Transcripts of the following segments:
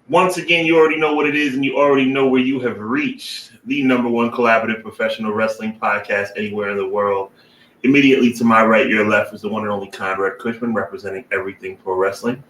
Once again, you already know what it is, and you already know where you have reached. The number one collaborative professional wrestling podcast anywhere in the world. Immediately to my right, your left, is the one and only Conrad Cushman, representing everything pro wrestling.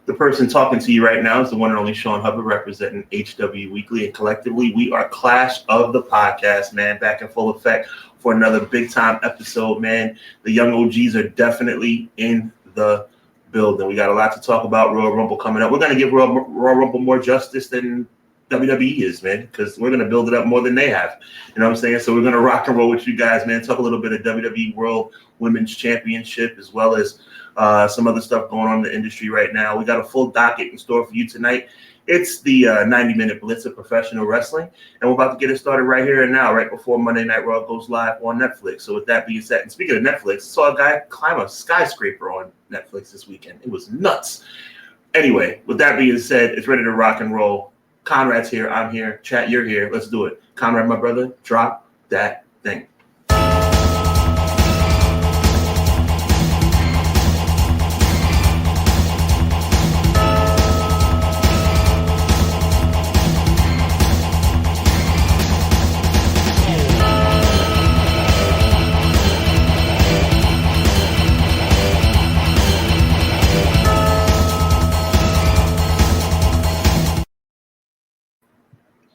The person talking to you right now is the one and only Sean Hubbard, representing HW Weekly. And collectively, we are Clash of the Podcast, man, back in full effect for another big-time episode, man. The young OGs are definitely in the building. We got a lot to talk about. Royal Rumble coming up. We're going to give Royal Rumble more justice than WWE is, man, because we're going to build it up more than they have. You know what I'm saying? So we're going to rock and roll with you guys, man. Talk a little bit of WWE World Women's Championship, as well as some other stuff going on in the industry right now. We got a full docket in store for you tonight. It's the 90-minute blitz of professional wrestling, and we're about to get it started right here and now, right before Monday Night Raw goes live on Netflix. So with that being said, and speaking of Netflix, I saw a guy climb a skyscraper on Netflix this weekend. It was nuts. Anyway, with that being said, it's ready to rock and roll. Conrad's here. I'm here. Chat, you're here. Let's do it. Conrad, my brother, drop that thing.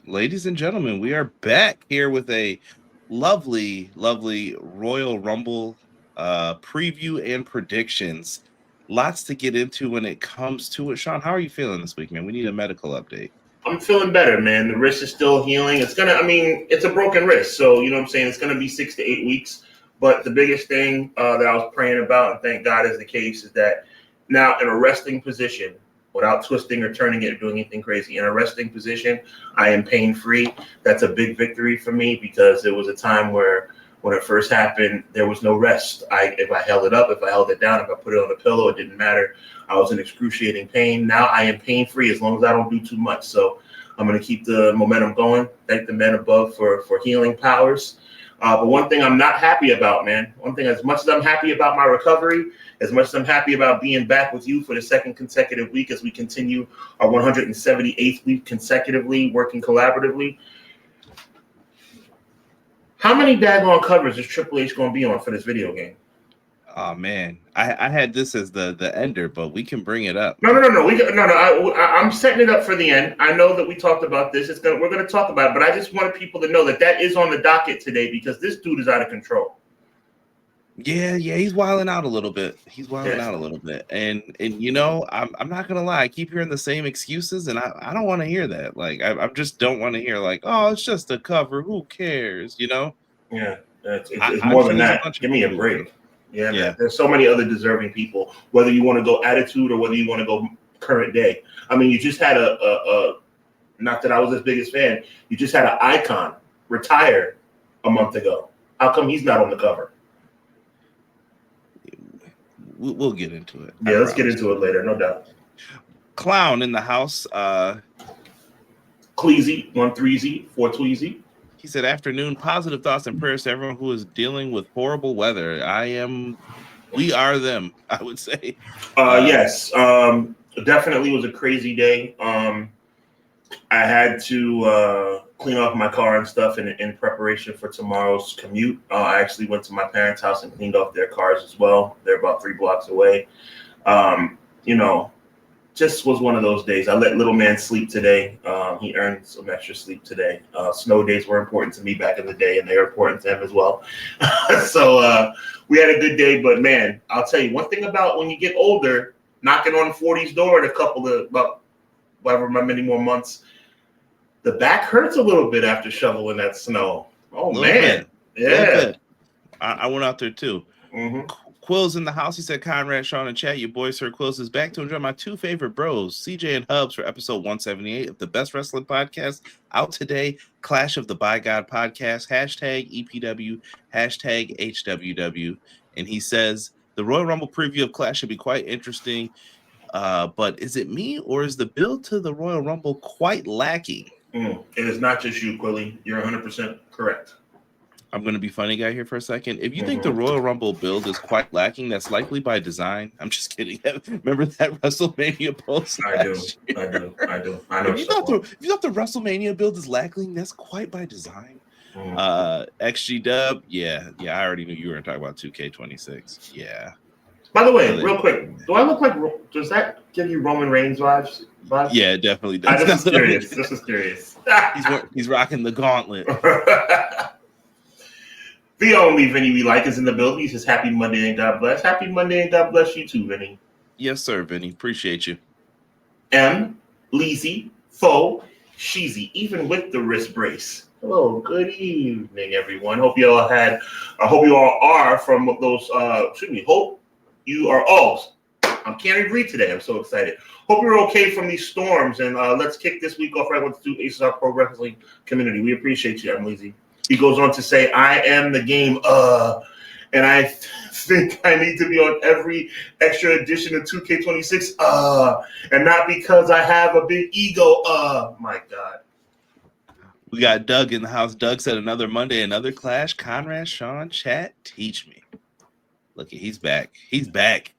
Ladies and gentlemen, we are back here with a lovely Royal Rumble preview and predictions. Lots to get into when it comes to it. Sean, how are you feeling this week, man? We need a medical update. I'm feeling better, man. The wrist is still healing. It's a broken wrist. So, you know what I'm saying? It's going to be 6 to 8 weeks. But the biggest thing that I was praying about, and thank God is the case, is that now in a resting position, without twisting or turning it or doing anything crazy, in a resting position, I am pain-free. That's a big victory for me, because there was a time where when it first happened, there was no rest. If I held it up, if I held it down, if I put it on a pillow, it didn't matter. I was in excruciating pain. Now I am pain-free as long as I don't do too much. So I'm going to keep the momentum going. Thank the men above for healing powers. But one thing I'm not happy about, man, as much as I'm happy about my recovery, as much as I'm happy about being back with you for the second consecutive week as we continue our 178th week consecutively working collaboratively, how many daggone covers is Triple H going to be on for this video game? Oh, man. I had this as the ender, but we can bring it up. No. I'm setting it up for the end. I know that we talked about this. We're going to talk about it, but I just wanted people to know that is on the docket today, because this dude is out of control. Yeah, he's wilding out a little bit. And you know, I'm not gonna lie, I keep hearing the same excuses, and I don't want to hear that. Like I just don't want to hear like, oh, it's just a cover, who cares, you know? Yeah, it's more than that. Give me a break. Yeah, man. There's so many other deserving people, whether you want to go attitude or whether you want to go current day. I mean, you just had a not that I was his biggest fan, you just had an icon retire a month ago. How come he's not on the cover? We'll get into it. Yeah, let's get into it later, no doubt. Clown in the house. Cleezy, 1-3Z, 4-2Z. He said, afternoon, positive thoughts and prayers to everyone who is dealing with horrible weather. We are them, I would say. Yes, definitely was a crazy day. I had to clean off my car and stuff in preparation for tomorrow's commute. I actually went to my parents' house and cleaned off their cars as well. They're about 3 blocks away. You know, just was one of those days. I let little man sleep today. He earned some extra sleep today. Snow days were important to me back in the day, and they were important to him as well. So we had a good day. But, man, I'll tell you one thing about when you get older, knocking on 40's door in a couple of about however many more months, the back hurts a little bit after shoveling that snow. Oh, man. Yeah. I went out there, too. Mm-hmm. Quill's in the house. He said, Conrad, Sean, and chat, your boy Sir Quills is back to enjoy my 2 favorite bros, CJ and Hubbs, for episode 178 of the Best Wrestling Podcast. Out today, Clash of the By God Podcast, #EPW, #HWW. And he says, the Royal Rumble preview of Clash should be quite interesting. But is it me, or is the build to the Royal Rumble quite lacking? It is not just you, Quilly. You're 100% correct. I'm going to be funny guy here for a second. If you think the Royal Rumble build is quite lacking, that's likely by design. I'm just kidding. Remember that WrestleMania post? I do. I know. If you thought the WrestleMania build is lacking, that's quite by design. XG Dub, yeah. I already knew you were talking about 2K26. Yeah. By the way, real quick, do I look like? Does that give you Roman Reigns vibes? Yeah, it definitely does. This is curious. He's rocking the gauntlet. The only Vinny we like is in the building. He says, "Happy Monday and God bless." Happy Monday and God bless you too, Vinny. Yes, sir, Vinny. Appreciate you. M. Leezy, Fo, Sheezy, even with the wrist brace. Hello, good evening, everyone. Hope you all are from those. Hope you are all. I can't even read today. I'm so excited. Hope you're okay from these storms. And let's kick this week off right with the Aces Pro Wrestling community. We appreciate you, M. Leezy. He goes on to say, I am the game, and I think I need to be on every extra edition of 2K26, and not because I have a big ego, my God. We got Doug in the house. Doug said another Monday, another clash. Conrad, Sean, chat, teach me. Look, he's back. He's back.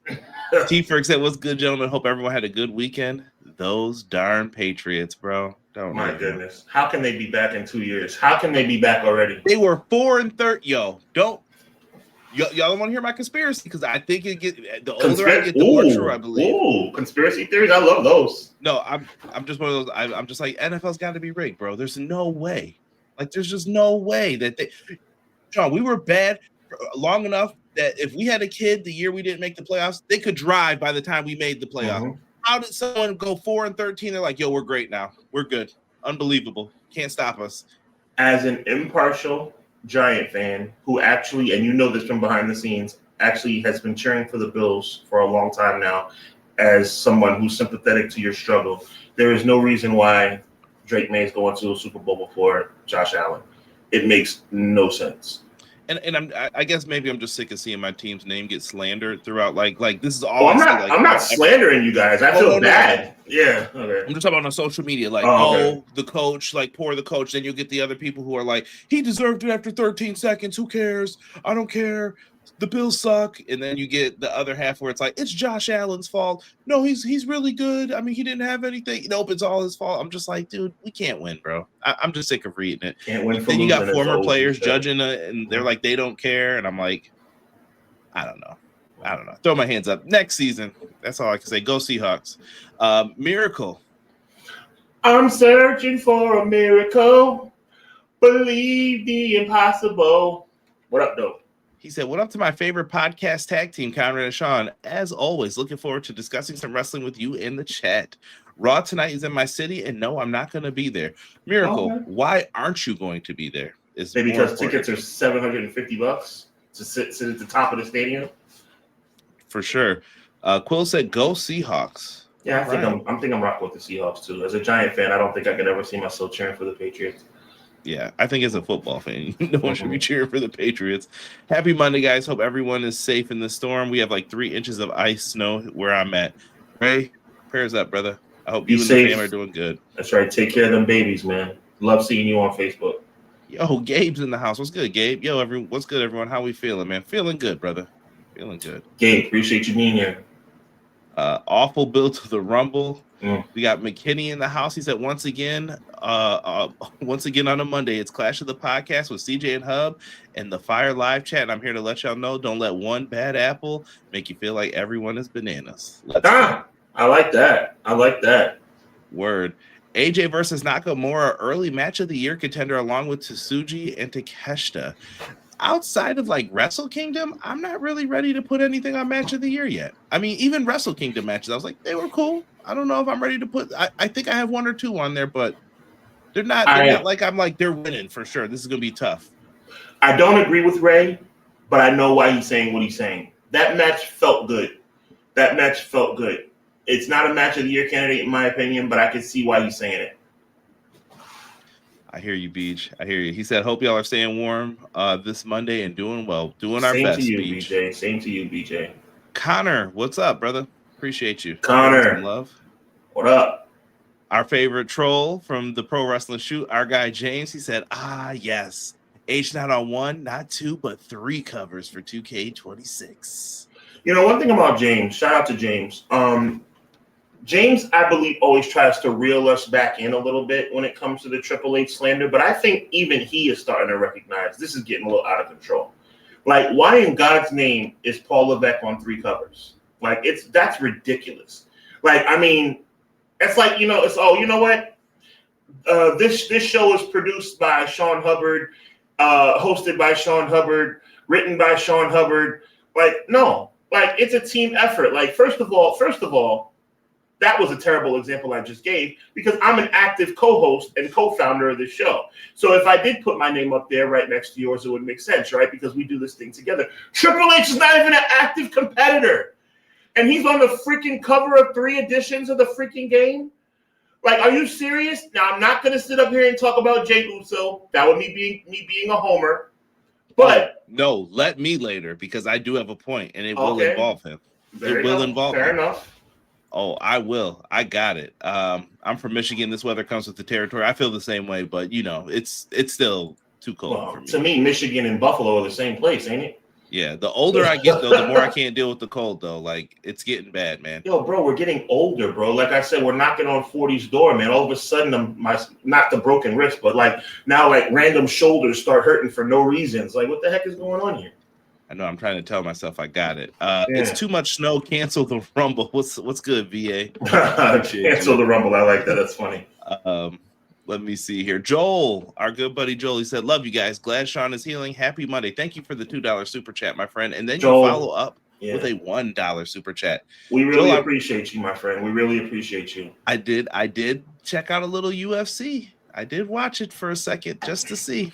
T-Ferg said, what's good, gentlemen? Hope everyone had a good weekend. Those darn Patriots, bro. My goodness. How can they be back in 2 years? How can they be back already? They were 4-3. Y'all don't want to hear my conspiracy? Because I think it get the older I get, the more true I believe. Ooh, conspiracy theories. I love those. No, I'm just one of those. I'm just like, NFL's got to be rigged, bro. There's no way. Like, there's just no way that they. Sean, we were bad long enough that if we had a kid the year we didn't make the playoffs, they could drive by the time we made the playoffs. Mm-hmm. How did someone go 4-13? They're like, yo, we're great now. We're good. Unbelievable. Can't stop us. As an impartial Giant fan who actually, and you know this from behind the scenes, actually has been cheering for the Bills for a long time now, as someone who's sympathetic to your struggle, there is no reason why Drake May is going to a Super Bowl before Josh Allen. It makes no sense. And I guess maybe I'm just sick of seeing my team's name get slandered throughout. Like this is all. I'm not slandering you guys. I feel bad. No. Yeah. Okay. I'm just talking about on social media. Like, okay. The coach, like poor the coach. Then you'll get the other people who are like, he deserved it after 13 seconds. Who cares? I don't care. The Bills suck. And then you get the other half where it's like, it's Josh Allen's fault. No, he's really good. I mean, he didn't have anything. Nope, it's all his fault. I'm just like, dude, we can't win, bro. I'm just sick of reading it. Can't win. Then you got former players judging it, and they're like, they don't care. And I'm like, I don't know. Throw my hands up. Next season. That's all I can say. Go Seahawks. Miracle. I'm searching for a miracle. Believe the impossible. What up, though? He said, what up to my favorite podcast tag team, Conrad and Sean. As always, looking forward to discussing some wrestling with you in the chat. Raw tonight is in my city, and no, I'm not going to be there. Miracle, why aren't you going to be there? Maybe because tickets are $750 to sit at the top of the stadium. For sure. Quill said, go Seahawks. Yeah, I think I'm rocking with the Seahawks, too. As a Giant fan, I don't think I could ever see myself cheering for the Patriots. Yeah, I think as a football fan, no one should be cheering for the Patriots. Happy Monday, guys. Hope everyone is safe in the storm. We have like 3 inches of ice snow where I'm at. Ray, prayers up, brother. I hope you and the fam are doing good. That's right. Take care of them babies, man. Love seeing you on Facebook. Yo, Gabe's in the house. What's good, Gabe? Yo, what's good, everyone? How we feeling, man? Feeling good, brother. Feeling good. Gabe, appreciate you being here. Awful build to the Rumble. We got McKinney in the house. He said once again on a Monday, it's Clash of the Podcast with CJ and Hub and the Fire Live chat. And I'm here to let y'all know, don't let one bad apple make you feel like everyone is bananas. I like that. Word. AJ versus Nakamura, early match of the year contender along with Tsuji and Takeshita. Outside of like Wrestle Kingdom, I'm not really ready to put anything on match of the year yet. I mean, even Wrestle Kingdom matches, I was like, they were cool. I don't know if I'm ready to put. I think I have 1 or 2 on there, but they're not like I'm like they're winning for sure. This is gonna be tough. I don't agree with Ray, but I know why he's saying what he's saying. That match felt good. It's not a match of the year candidate in my opinion, but I can see why he's saying it. I hear you, Beach. I hear you. He said, hope y'all are staying warm this Monday and doing well. Doing our best, Beach. Same to you, BJ. Connor, what's up, brother? Appreciate you. Connor. Some love. What up? Our favorite troll from the Pro Wrestling Shoot, our guy James, he said, yes. H not on 1, not 2, but 3 covers for 2K26. You know, one thing about James, shout out to James. James, I believe, always tries to reel us back in a little bit when it comes to the Triple H slander, but I think even he is starting to recognize this is getting a little out of control. Like, why in God's name is Paul Levesque on 3 covers? Like, that's ridiculous. Like, I mean, it's like, you know, you know what? This show is produced by Sean Hubbard, hosted by Sean Hubbard, written by Sean Hubbard. Like, no, like, it's a team effort. Like, first of all, that was a terrible example I just gave because I'm an active co-host and co-founder of this show. So if I did put my name up there right next to yours, it would make sense, right? Because we do this thing together. Triple H is not even an active competitor. And he's on the freaking cover of 3 editions of the freaking game. Like, are you serious? Now, I'm not going to sit up here and talk about Jey Uso. That would be me being a homer. But no, let me later because I do have a point and it will involve him. It will involve him. Fair enough. Oh, I will. I got it. I'm from Michigan. This weather comes with the territory. I feel the same way, but you know, it's still too cold for me. To me, Michigan and Buffalo are the same place, ain't it? Yeah. The older I get, though, the more I can't deal with the cold, though. Like, it's getting bad, man. Yo, bro, we're getting older, bro. Like I said, we're knocking on 40's door, man. All of a sudden, not the broken wrist, but like now, like random shoulders start hurting for no reasons. Like, what the heck is going on here? I know. I'm trying to tell myself I got it. It's too much snow. Cancel the Rumble. What's good, VA? Cancel the Rumble. I like that. That's funny. Let me see here. Joel, our good buddy Joel, he said, love you guys. Glad Sean is healing. Happy Monday. Thank you for the $2 super chat, my friend. And then Joel, you follow up with a $1 super chat. We really appreciate you, my friend. We really appreciate you. I did check out a little UFC. I did watch it for a second just to see.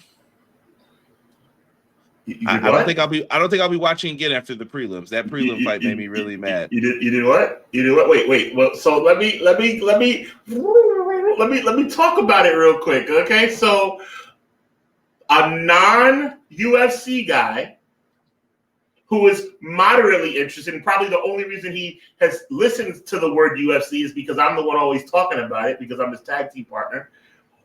I don't think I'll be watching again after the prelims. That prelim fight made me really mad. You did what? You did what? Wait. Well, so let me talk about it real quick. Okay, so a non-UFC guy who is moderately interested, and probably the only reason he has listened to the word UFC is because I'm the one always talking about it because I'm his tag team partner.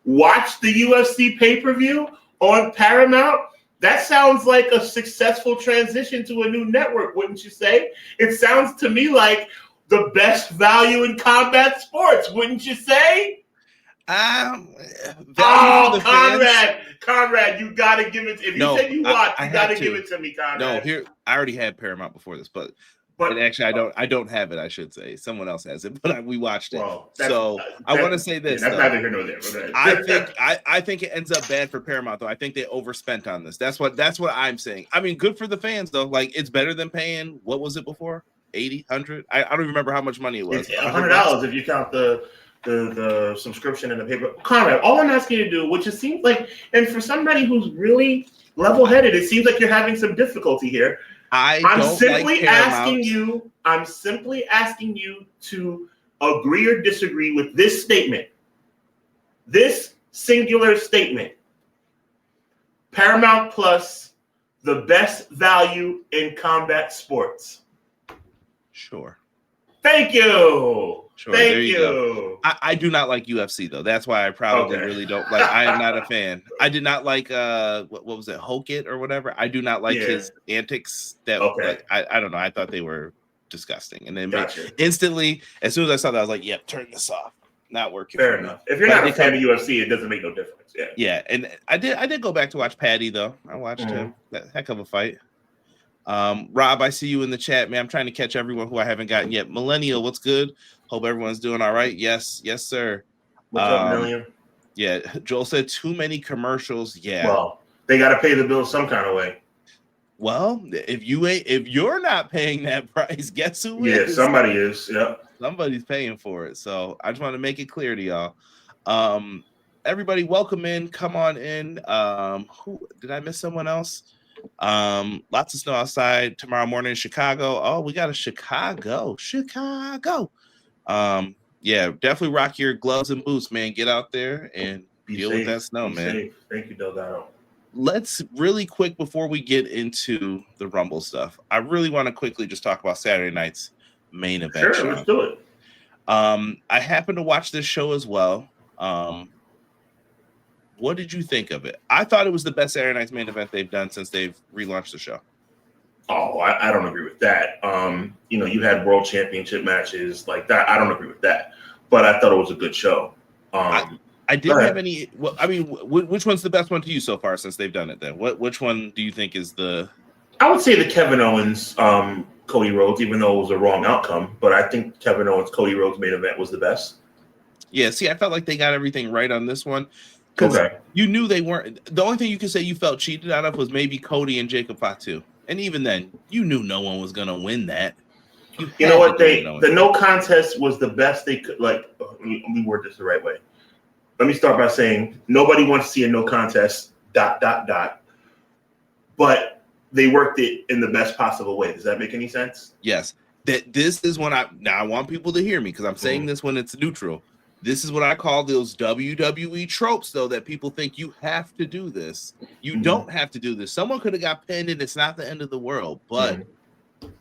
Watched the UFC pay-per-view on Paramount. That sounds like a successful transition to a new network, wouldn't you say? It sounds to me like the best value in combat sports, wouldn't you say? Conrad, you gotta give it. If you said you watch, you gotta give it to me, Conrad. No, here I already had Paramount before this, but actually, I don't have it. I should say someone else has it, but we watched it. Well, I want to say this. That's neither here nor there. I think it ends up bad for Paramount, though. I think they overspent on this. That's what I'm saying. I mean, good for the fans, though. Like, it's better than paying. What was it before? 80, 100? I don't even remember how much money it was. It's $100 if you count the subscription and the paper. Conrad, all I'm asking you to do, which it seems like, and for somebody who's really level-headed, it seems like you're having some difficulty here. I'm simply asking you to agree or disagree with this statement. This singular statement. Paramount Plus, the best value in combat sports. Sure. Thank you. Sure, Thank you. I do not like UFC though. That's why I probably really don't like. I am not a fan. I did not like what was it, Hokit or whatever. I do not like his antics. I don't know. I thought they were disgusting. And then instantly, as soon as I saw that, I was like, "Yep, turn this off." Not working. Fair enough. If you're not a fan of UFC, it doesn't make no difference. Yeah. Yeah, and I did go back to watch Patty though. I watched him. That heck of a fight. Rob, I see you in the chat, man. I'm trying to catch everyone who I haven't gotten yet. Millennial, what's good? Hope everyone's doing all right. Yes, sir. What's up, Million? Yeah, Joel said too many commercials. Yeah. Well, they got to pay the bill some kind of way. Well, if you're not paying that price, guess who is? Yeah, somebody is. Yeah. Somebody's paying for it. So I just want to make it clear to y'all. Everybody, welcome in. Come on in. Who did I miss? Someone else? Lots of snow outside tomorrow morning in Chicago. Oh, we got a Chicago. Yeah, definitely rock your gloves and boots, man. Get out there and deal with that snow, man. Safe. Thank you, Delgado. Let's really quick before we get into the Rumble stuff. I really want to quickly just talk about Saturday night's main event. Sure, let's do it. I happened to watch this show as well. What did you think of it? I thought it was the best Saturday Night's Main Event they've done since they've relaunched the show. Oh, I don't agree with that. You had world championship matches like that. I don't agree with that, but I thought it was a good show. I didn't have any. Well, I mean, which one's the best one to you so far since they've done it? Then, which one do you think is the? I would say the Kevin Owens, Cody Rhodes, even though it was a wrong outcome, but I think Kevin Owens, Cody Rhodes main event was the best. Yeah, see, I felt like they got everything right on this one because you knew they weren't. The only thing you could say you felt cheated out of was maybe Cody and Jacob Fatu, and even then, you knew no one was gonna win that. You know what? The no contest was the best they could. Like, let me word this the right way. Let me start by saying nobody wants to see a no contest. ... But they worked it in the best possible way. Does that make any sense? Yes. This is when I want people to hear me because I'm saying this when it's neutral. This is what I call those WWE tropes, though, that people think you have to do this. You don't have to do this. Someone could have got pinned and it's not the end of the world, but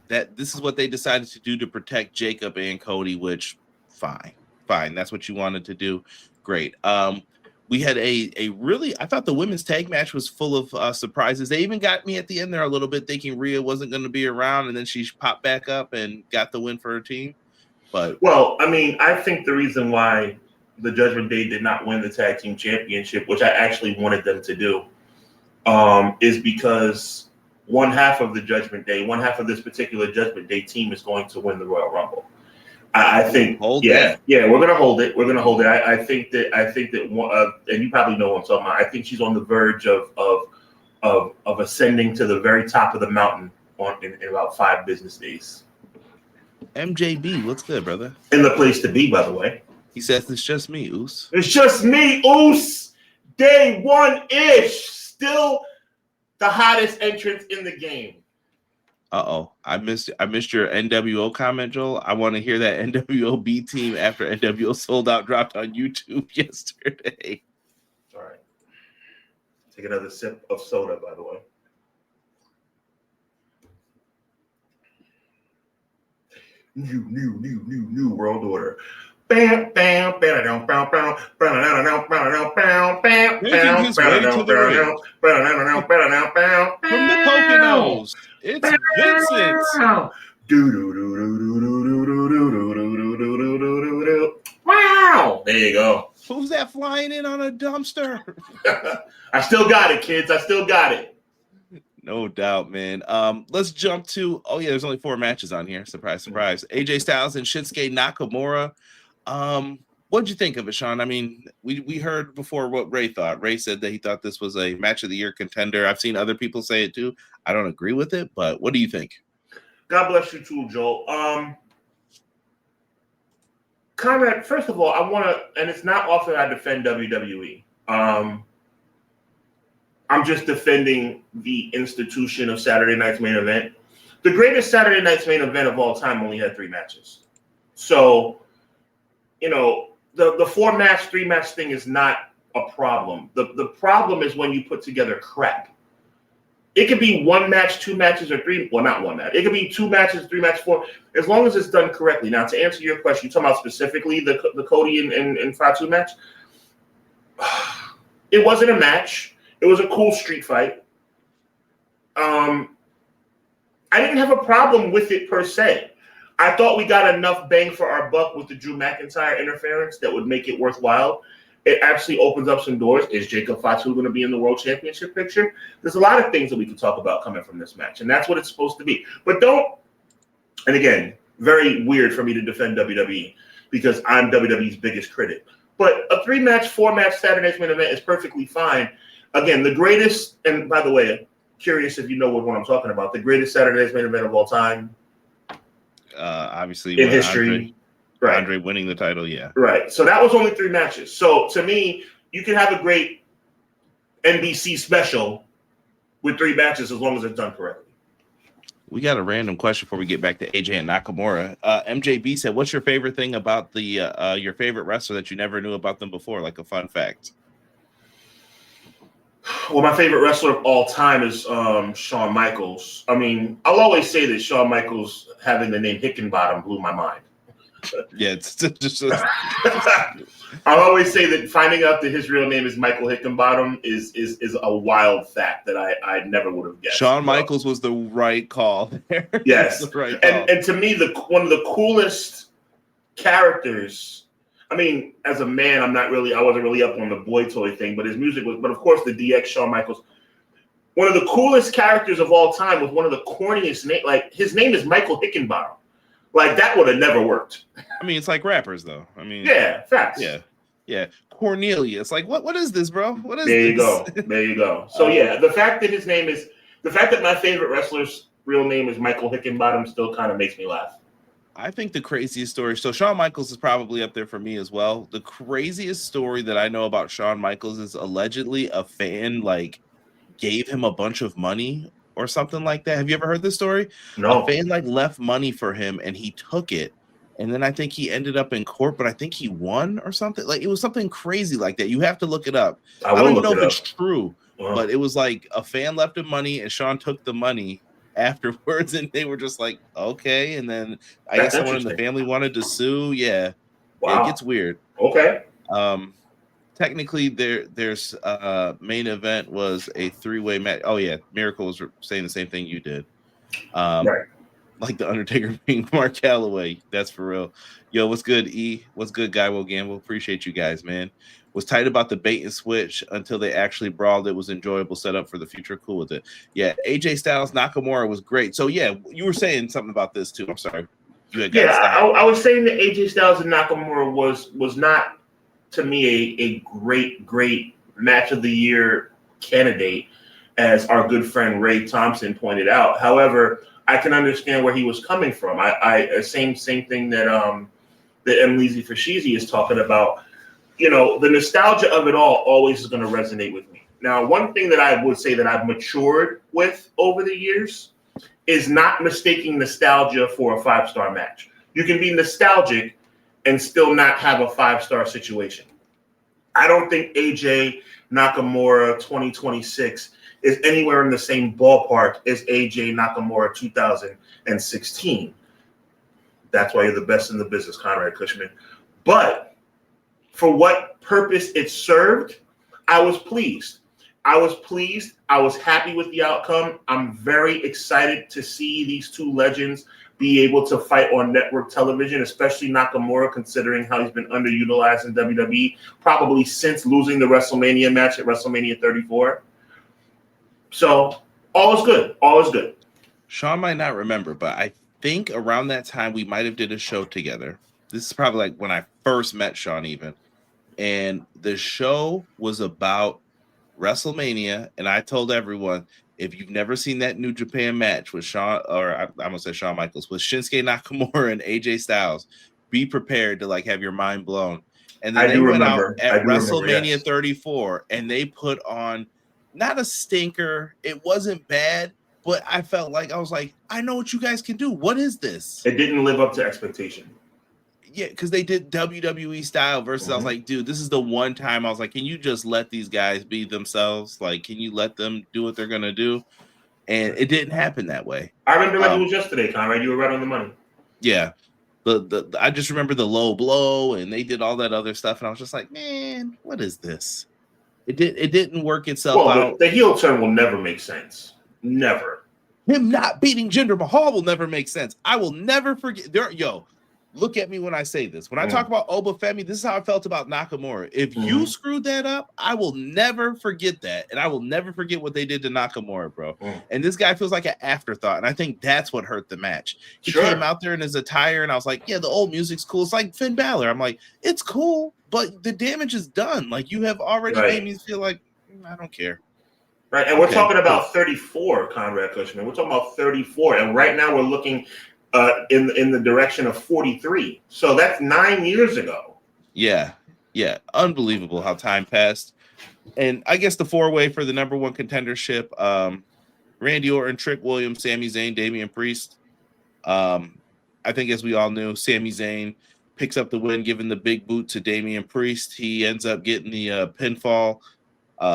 that this is what they decided to do to protect Jacob and Cody, which fine. That's what you wanted to do. Great. We had a really, I thought the women's tag match was full of surprises. They even got me at the end there a little bit thinking Rhea wasn't going to be around, and then she popped back up and got the win for her team. But well, I mean, I think the reason why the Judgment Day did not win the tag team championship, which I actually wanted them to do, is because one half of this particular Judgment Day team is going to win the Royal Rumble. I think, we're gonna hold it. I think that, and you probably know what I'm talking about. I think she's on the verge of ascending to the very top of the mountain in about 5 business days. MJB, what's good, brother? In the place to be, by the way. He says it's just me, Oos. It's just me, Oos. Day 1-ish, still the hottest entrance in the game. I missed your NWO comment, Joel. I want to hear that NWO B team after NWO Sold Out dropped on YouTube yesterday. All right. Take another sip of soda, by the way. New world order. Bam, bam, bam, bam, bam, bam, bam, bam, bam, making his way to the ring. From the Poconos, it's Vincent. Wow! There you go. Who's that flying in on a dumpster? I still got it, kids. I still got it. No doubt, man. Let's jump to. Oh yeah, there's only 4 matches on here. Surprise, surprise. AJ Styles and Shinsuke Nakamura. What'd you think of it, Sean? I mean, we heard before what Ray thought. Ray said that he thought this was a match of the year contender. I've seen other people say it too. I don't agree with it, but what do you think? God bless you too, Joel. Conrad, first of all, I want to, and it's not often I defend WWE. I'm just defending the institution of Saturday Night's Main Event. The greatest Saturday Night's Main Event of all time only had 3 matches. So, the 4-match, 3-match thing is not a problem. The problem is when you put together crap. It could be 1 match, 2 matches, or 3. Well, not 1 match. It could be 2 matches, 3 matches, 4. As long as it's done correctly. Now, to answer your question, you're talking about specifically the Cody and Fatu match. It wasn't a match. It was a cool street fight. I didn't have a problem with it per se. I thought we got enough bang for our buck with the Drew McIntyre interference that would make it worthwhile. It actually opens up some doors. Is Jacob Fatu going to be in the World Championship picture? There's a lot of things that we could talk about coming from this match, and that's what it's supposed to be. But don't, and again, very weird for me to defend WWE because I'm WWE's biggest critic. But a 3-match, 4-match Saturday Night's Main Event is perfectly fine. Again, the greatest, and by the way, curious if you know what I'm talking about, the greatest Saturday Night's Main Event of all time. Obviously, in history. Andre winning the title, yeah. Right. So that was only 3 matches. So to me, you can have a great NBC special with 3 matches as long as it's done correctly. We got a random question before we get back to AJ and Nakamura. MJB said, what's your favorite thing about the your favorite wrestler that you never knew about them before, like a fun fact? Well, my favorite wrestler of all time is Shawn Michaels. I mean, I'll always say that Shawn Michaels having the name Hickenbottom blew my mind. Yeah, it's just I always say that finding out that his real name is Michael Hickenbottom is a wild fact that I never would have guessed. Shawn Michaels was the right call there. Yes, the right call. And to me, one of the coolest characters. I mean, as a man, I wasn't really up on the boy toy thing, but his music was. But of course, the DX Shawn Michaels. One of the coolest characters of all time with one of the corniest names. Like, his name is Michael Hickenbottom. Like, that would have never worked. I mean, it's like rappers, though. I mean, yeah, facts. Yeah. Cornelius. Like, what is this, bro? What is there this? You go. There you go. So yeah, the fact that my favorite wrestler's real name is Michael Hickenbottom still kind of makes me laugh. I think the craziest story. So Shawn Michaels is probably up there for me as well. The craziest story that I know about Shawn Michaels is allegedly a fan gave him a bunch of money or something like that. Have you ever heard this story? No. A fan left money for him and he took it. And then I think he ended up in court, but I think he won or something. Like, it was something crazy like that. You have to look it up. I don't even know if it's true, but it was like a fan left him money and Shawn took the money afterwards and they were just like, okay. And then I guess someone in the family wanted to sue. Yeah. Wow. It gets weird. Okay. Technically, there's main event was a 3-way match. Oh yeah, Miracle was saying the same thing you did. Right. Like the Undertaker being Mark Calloway. That's for real. Yo, what's good, E? What's good, Guy Will Gamble? Appreciate you guys, man. Was tight about the bait and switch until they actually brawled. It was enjoyable setup for the future. Cool with it. Yeah, AJ Styles Nakamura was great. So yeah, you were saying something about this too. I'm sorry. I was saying that AJ Styles and Nakamura was not, to me, a great match of the year candidate, as our good friend Ray Thompson pointed out. However, I can understand where he was coming from. I same thing that Emleezy Fashizi is talking about. You know, the nostalgia of it all always is going to resonate with me. Now, one thing that I would say that I've matured with over the years is not mistaking nostalgia for a 5-star match. You can be nostalgic and still not have a 5-star situation. I don't think AJ Nakamura 2026 is anywhere in the same ballpark as AJ Nakamura 2016. That's why you're the best in the business, Conrad Cushman. But for what purpose it served, I was pleased. I was happy with the outcome. I'm very excited to see these two legends be able to fight on network television, especially Nakamura, considering how he's been underutilized in WWE, probably since losing the WrestleMania match at WrestleMania 34. So all is good. All is good. Shawn might not remember, but I think around that time we might have did a show together. This is probably like when I first met Shawn even. And the show was about WrestleMania, and I told everyone, if you've never seen that New Japan match with Shawn, or I'm gonna say Shawn Michaels, with Shinsuke Nakamura and AJ Styles, be prepared to have your mind blown. And then they went out at WrestleMania 34, and they put on not a stinker. It wasn't bad, but I felt like I was like, I know what you guys can do. What is this? It didn't live up to expectation. Yeah, because they did WWE style versus I was like, dude, this is the one time I was like, can you just let these guys be themselves? Like, can you let them do what they're going to do? And it didn't happen that way. I remember like it was yesterday, Conrad. You were right on the money. Yeah. I just remember the low blow and they did all that other stuff. And I was just like, man, what is this? It didn't work itself out. The heel turn will never make sense. Never. Him not beating Jinder Mahal will never make sense. I will never forget. Look at me when I say this. When I talk about Obafemi, this is how I felt about Nakamura. If you screwed that up, I will never forget that. And I will never forget what they did to Nakamura, bro. And this guy feels like an afterthought. And I think that's what hurt the match. He came out there in his attire, and I was like, yeah, the old music's cool. It's like Finn Balor. I'm like, it's cool, but the damage is done. Like, you have already made me feel like, I don't care. Right, and we're talking about 34, Conrad Cushman. We're talking about 34. And right now we're looking in the direction of 43. So that's 9 years ago. Yeah. Unbelievable how time passed. And I guess the 4-way for the number one contendership, Randy Orton, Trick Williams, Sami Zayn, Damian Priest. I think as we all knew, Sami Zayn picks up the win, giving the big boot to Damian Priest. He ends up getting the pinfall.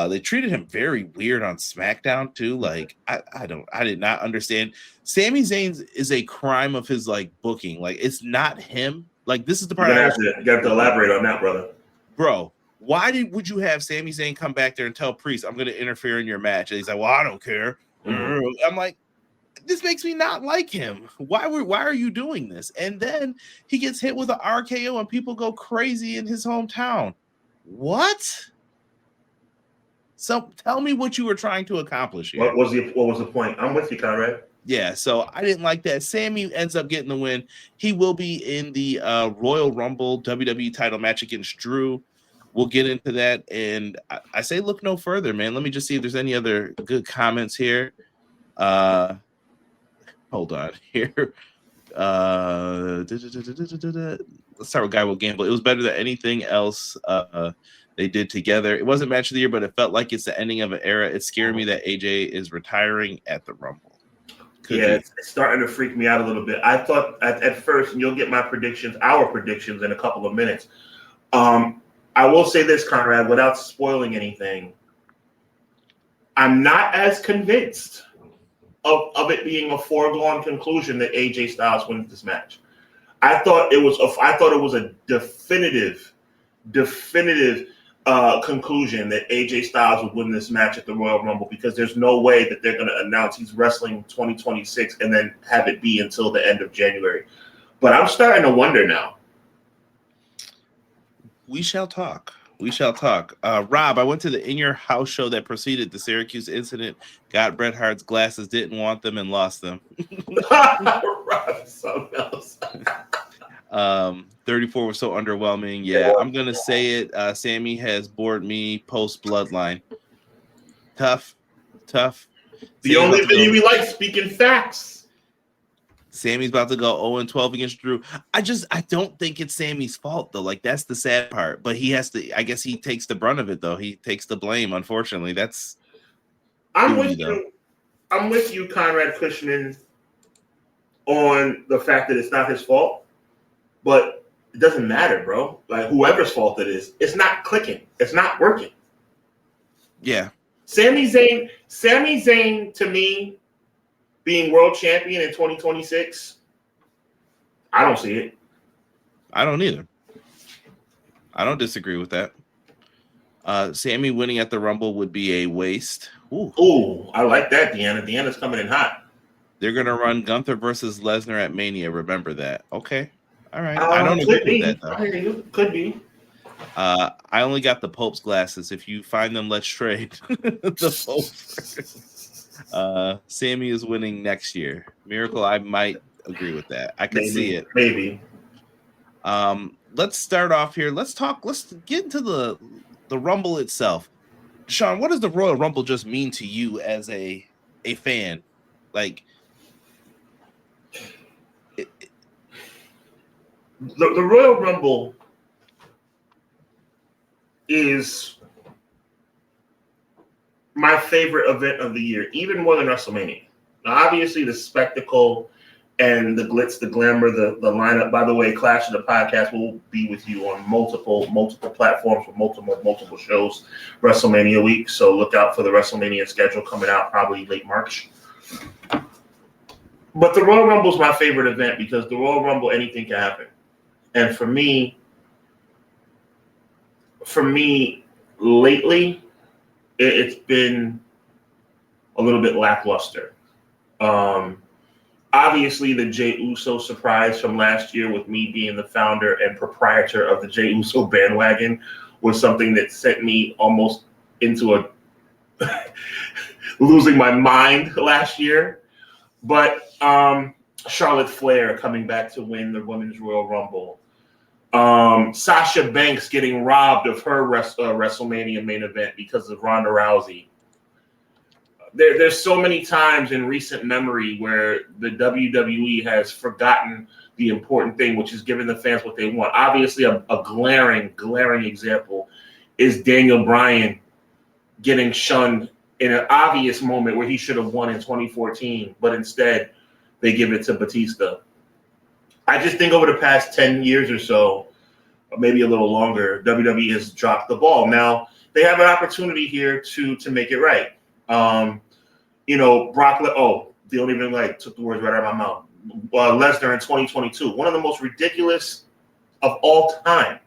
They treated him very weird on SmackDown too. Like I did not understand. Sami Zayn is a crime of his booking. Like, it's not him. Like, this is the part you're gonna have to elaborate on that, brother. Bro, would you have Sami Zayn come back there and tell Priest, I'm going to interfere in your match? And he's like, well, I don't care. I'm like, this makes me not like him. Why are you doing this? And then he gets hit with an RKO and people go crazy in his hometown. What? So tell me what you were trying to accomplish here. What was the point? I'm with you, Conrad. Yeah, so I didn't like that. Sami ends up getting the win. He will be in the Royal Rumble WWE title match against Drew. We'll get into that. And I say look no further, man. Let me just see if there's any other good comments here. Hold on here. Let's start with Guy Will Gamble. It was better than anything else they did together. It wasn't match of the year, but it felt like it's the ending of an era. It's scaring me that AJ is retiring at the Rumble. It's starting to freak me out a little bit. I thought at first, and you'll get our predictions in a couple of minutes. I will say this, Conrad, without spoiling anything. I'm not as convinced of it being a foregone conclusion that AJ Styles wins this match. I thought it was a definitive conclusion that AJ Styles would win this match at the Royal Rumble, because there's no way that they're going to announce he's wrestling 2026 and then have it be until the end of January. But I'm starting to wonder now. We shall talk. Rob, I went to the In Your House show that preceded the Syracuse incident, got Bret Hart's glasses, didn't want them, and lost them. Rob, something else. 34 was so underwhelming. Yeah, I'm going to say it. Sami has bored me post-Bloodline. Tough. The only thing we like, speaking facts. Sami's about to go 0-12 against Drew. I don't think it's Sami's fault, though. Like, that's the sad part. But he has to, I guess he takes the brunt of it, though. He takes the blame, unfortunately. I'm with you, Conrad Cushman, on the fact that it's not his fault. But it doesn't matter, bro. Like, whoever's fault it is, it's not clicking. It's not working. Yeah. Sami Zayn, to me, being world champion in 2026, I don't see it. I don't either. I don't disagree with that. Sami winning at the Rumble would be a waste. Ooh, I like that, Deanna. Deanna's coming in hot. They're going to run Gunther versus Lesnar at Mania. Remember that. Okay. All right. I don't agree with that, though. Could be. I only got the Pope's glasses. If you find them, let's trade. The Pope. Sami is winning next year. Miracle, I might agree with that. I can see it. Maybe. Let's start off here. Let's get into the Rumble itself. Sean, what does the Royal Rumble just mean to you as a fan? Like, the Royal Rumble is my favorite event of the year, even more than WrestleMania. Now, obviously, the spectacle and the glitz, the glamour, the lineup. By the way, Clash of the Podcast will be with you on multiple platforms with multiple shows WrestleMania week. So look out for the WrestleMania schedule coming out probably late March. But the Royal Rumble is my favorite event because the Royal Rumble, anything can happen. And for me, lately, it's been a little bit lackluster. Obviously, the Jey Uso surprise from last year with me being the founder and proprietor of the Jey Uso bandwagon was something that sent me almost into losing my mind last year. But Charlotte Flair coming back to win the Women's Royal Rumble. Sasha Banks getting robbed of her WrestleMania main event because of Ronda Rousey. There's so many times in recent memory where the WWE has forgotten the important thing, which is giving the fans what they want. Obviously, a glaring example is Daniel Bryan getting shunned in an obvious moment where he should have won in 2014, but instead they give it to Batista. I just think over the past 10 years or so, or maybe a little longer, WWE has dropped the ball. Now, they have an opportunity here to make it right. Brock, the only thing took the words right out of my mouth. Lesnar in 2022, one of the most ridiculous of all time.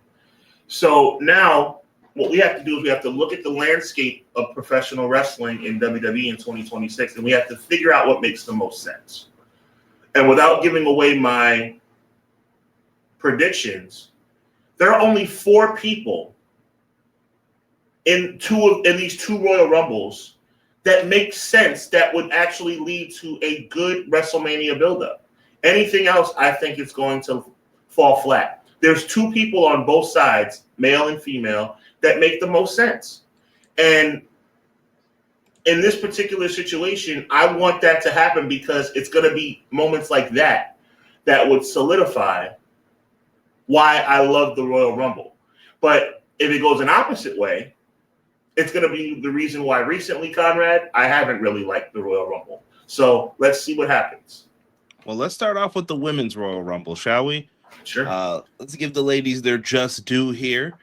So now what we have to do is we have to look at the landscape of professional wrestling in WWE in 2026, and we have to figure out what makes the most sense. And without giving away my predictions, there are only 4 people in these 2 Royal Rumbles that make sense that would actually lead to a good WrestleMania buildup. Anything else, I think it's going to fall flat. There's 2 people on both sides, male and female, that make the most sense. And in this particular situation, I want that to happen because it's going to be moments like that that would solidify why I love the Royal Rumble. But if it goes an opposite way, it's going to be the reason why recently, Conrad, I haven't really liked the Royal Rumble. So let's see what happens. Well, let's start off with the women's Royal Rumble, shall we? Sure. Let's give the ladies their just due here.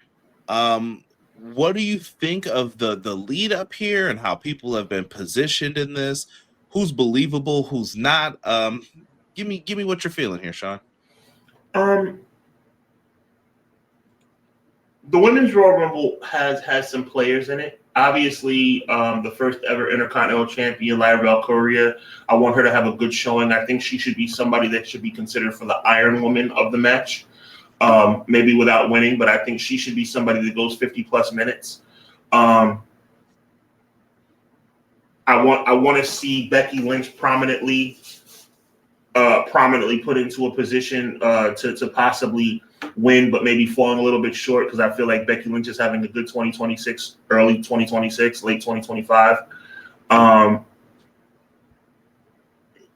What do you think of the lead up here and how people have been positioned in this? Who's believable? Who's not? Give me what you're feeling here, Sean. The Women's Royal Rumble has some players in it. Obviously, the first ever Intercontinental Champion, Lyra Valkyria, I want her to have a good showing. I think she should be somebody that should be considered for the Iron Woman of the match, maybe without winning, but I think she should be somebody that goes 50-plus minutes. I want to see Becky Lynch prominently put into a position to possibly win, but maybe falling a little bit short because I feel like Becky Lynch is having a good 2026, early 2026, late 2025.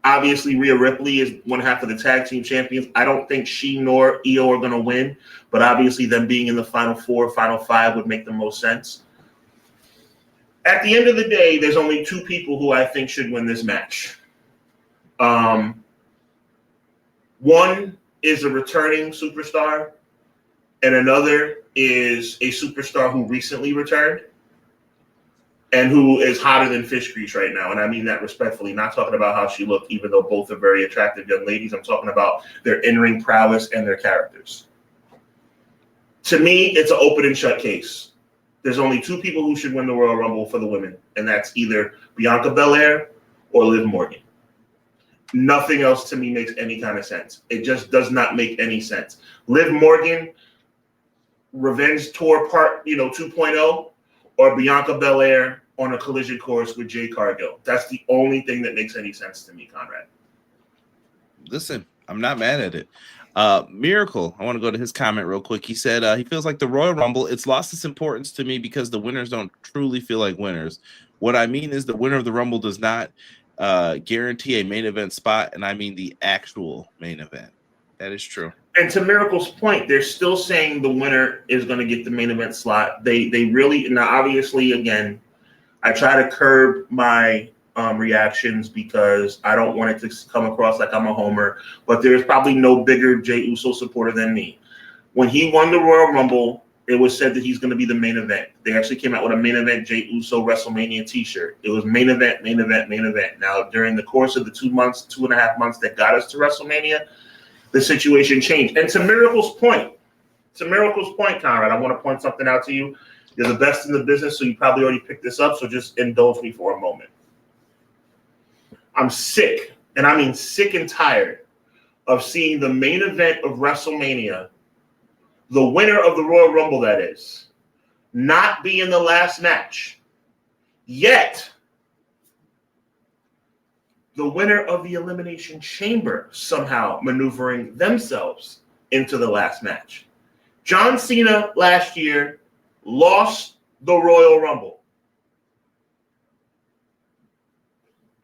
Obviously, Rhea Ripley is one half of the tag team champions. I don't think she nor Io are going to win, but obviously them being in the final 4, final 5 would make the most sense. At the end of the day, there's only 2 people who I think should win this match. One is a returning superstar, and another is a superstar who recently returned and who is hotter than fish grease right now. And I mean that respectfully, not talking about how she looked, even though both are very attractive young ladies. I'm talking about their in-ring prowess and their characters. To me, it's an open and shut case. There's only 2 people who should win the Royal Rumble for the women, and that's either Bianca Belair or Liv Morgan. Nothing else to me makes any kind of sense. It just does not make any sense. Liv Morgan, Revenge Tour Part 2.0, or Bianca Belair on a collision course with Jade Cargill. That's the only thing that makes any sense to me, Conrad. Listen, I'm not mad at it. Miracle, I want to go to his comment real quick. He said he feels like the Royal Rumble, it's lost its importance to me because the winners don't truly feel like winners. What I mean is the winner of the Rumble does not guarantee a main event spot, and I mean the actual main event. That is true. And to Miracle's point, they're still saying the winner is going to get the main event slot. They really, now obviously, again, I try to curb my reactions because I don't want it to come across like I'm a homer, but there's probably no bigger Jey Uso supporter than me. When he won the Royal Rumble, it was said that he's going to be the main event. They actually came out with a main event Jey Uso WrestleMania t-shirt. It was main event, main event, main event. Now, during the course of the 2.5 months that got us to WrestleMania, the situation changed. And to Miracle's point, Conrad, I want to point something out to you. You're the best in the business, so you probably already picked this up, so just indulge me for a moment. I'm sick, and I mean sick and tired, of seeing the main event of WrestleMania, the winner of the Royal Rumble, that is, not be in the last match. Yet, the winner of the Elimination Chamber somehow maneuvering themselves into the last match. John Cena last year lost the Royal Rumble.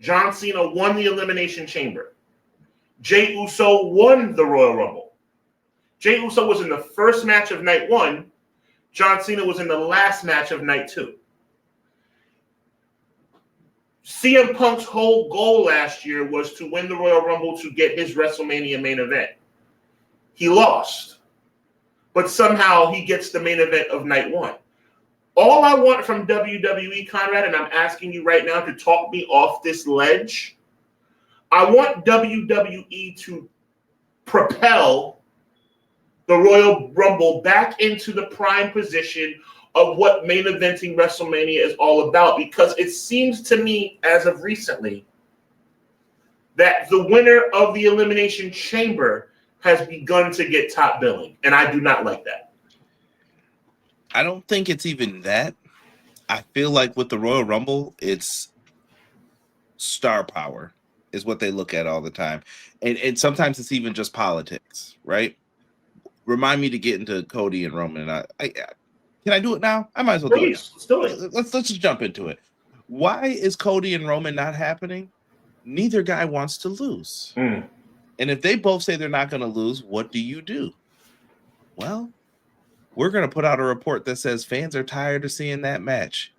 John Cena won the Elimination Chamber. Jey Uso won the Royal Rumble. Jey Uso was in the first match of night 1. John Cena was in the last match of night 2. CM Punk's whole goal last year was to win the Royal Rumble to get his WrestleMania main event. He lost, but somehow he gets the main event of night 1. All I want from WWE, Conrad, and I'm asking you right now to talk me off this ledge, I want WWE to propel the Royal Rumble back into the prime position of what main eventing WrestleMania is all about, because it seems to me, as of recently, that the winner of the Elimination Chamber has begun to get top billing, and I do not like that. I don't think it's even that. I feel like with the Royal Rumble, it's star power is what they look at all the time. And sometimes it's even just politics, right? Remind me to get into Cody and Roman. And I can I do it now? I might as well do it. Let's do it. Let's just jump into it. Why is Cody and Roman not happening? Neither guy wants to lose. And if they both say they're not going to lose, what do? Well, we're going to put out a report that says fans are tired of seeing that match.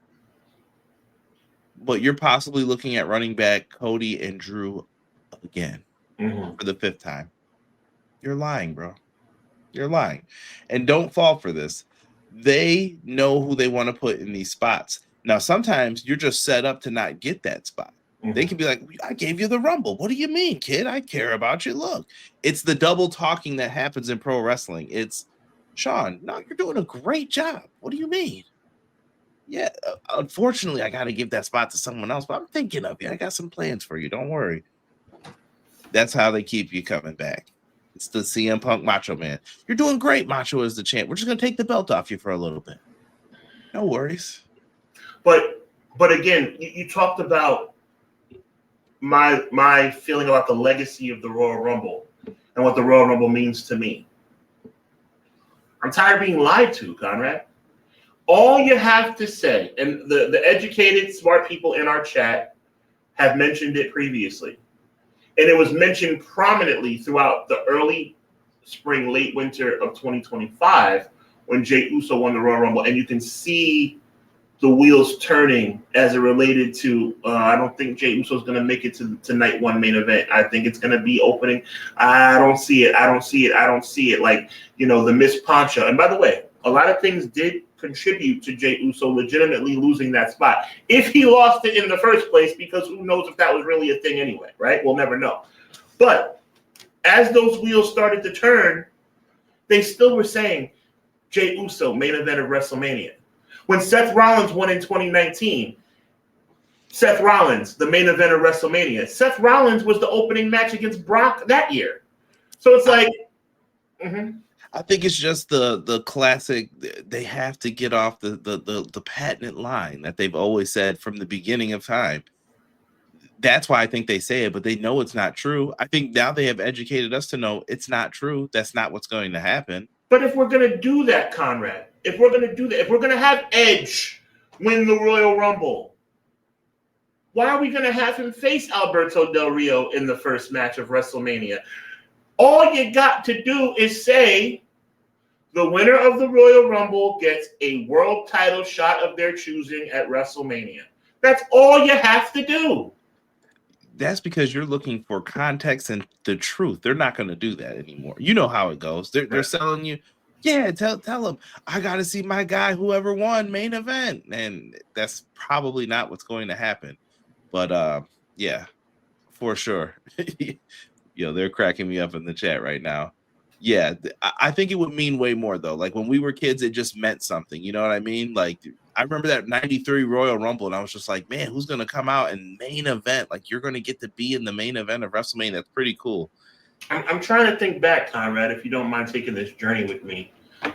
But you're possibly looking at running back Cody and Drew again for the 5th time. You're lying, bro. You're lying. And don't fall for this. They know who they want to put in these spots. Now, sometimes you're just set up to not get that spot. They can be like, I gave you the Rumble. What do you mean, kid? I care about you. Look, it's the double talking that happens in pro wrestling. It's, Sean, no, you're doing a great job. What do you mean? Yeah, unfortunately, I got to give that spot to someone else, but I'm thinking of you. I got some plans for you. Don't worry. That's how they keep you coming back. It's the CM Punk Macho Man. You're doing great, Macho as the champ. We're just going to take the belt off you for a little bit. No worries. But again, you talked about my feeling about the legacy of the Royal Rumble and what the Royal Rumble means to me. I'm tired of being lied to, Conrad. All you have to say, and the educated, smart people in our chat have mentioned it previously, and it was mentioned prominently throughout the early spring, late winter of 2025 when Jey Uso won the Royal Rumble, and you can see the wheels turning as it related to, I don't think Jey Uso is going to make it to night one main event. I think it's going to be opening. I don't see it. Like, the Miss Poncha. And by the way, a lot of things did contribute to Jey Uso legitimately losing that spot. If he lost it in the first place, because who knows if that was really a thing anyway, right? We'll never know. But as those wheels started to turn, they still were saying Jey Uso, main event of WrestleMania. When Seth Rollins won in 2019, Seth Rollins, the main event of WrestleMania. Seth Rollins was the opening match against Brock that year. So it's like, I think it's just the classic. They have to get off the patent line that they've always said from the beginning of time. That's why I think they say it, but they know it's not true. I think now they have educated us to know it's not true. That's not what's going to happen. But if we're going to do that, Conrad, if we're going to have Edge win the Royal Rumble, why are we going to have him face Alberto Del Rio in the first match of WrestleMania? All you got to do is say the winner of the Royal Rumble gets a world title shot of their choosing at WrestleMania. That's all you have to do. That's because you're looking for context and the truth. They're not going to do that anymore. You know how it goes. They're selling you, yeah, tell them, I got to see my guy, whoever won, main event. And that's probably not what's going to happen. But, yeah, for sure. They're cracking me up in the chat right now. Yeah, I think it would mean way more, though. Like, when we were kids, it just meant something. You know what I mean? Like, I remember that 93 Royal Rumble, and I was just like, man, who's going to come out and main event? Like, you're going to get to be in the main event of WrestleMania. That's pretty cool. I'm trying to think back, Conrad, if you don't mind taking this journey with me.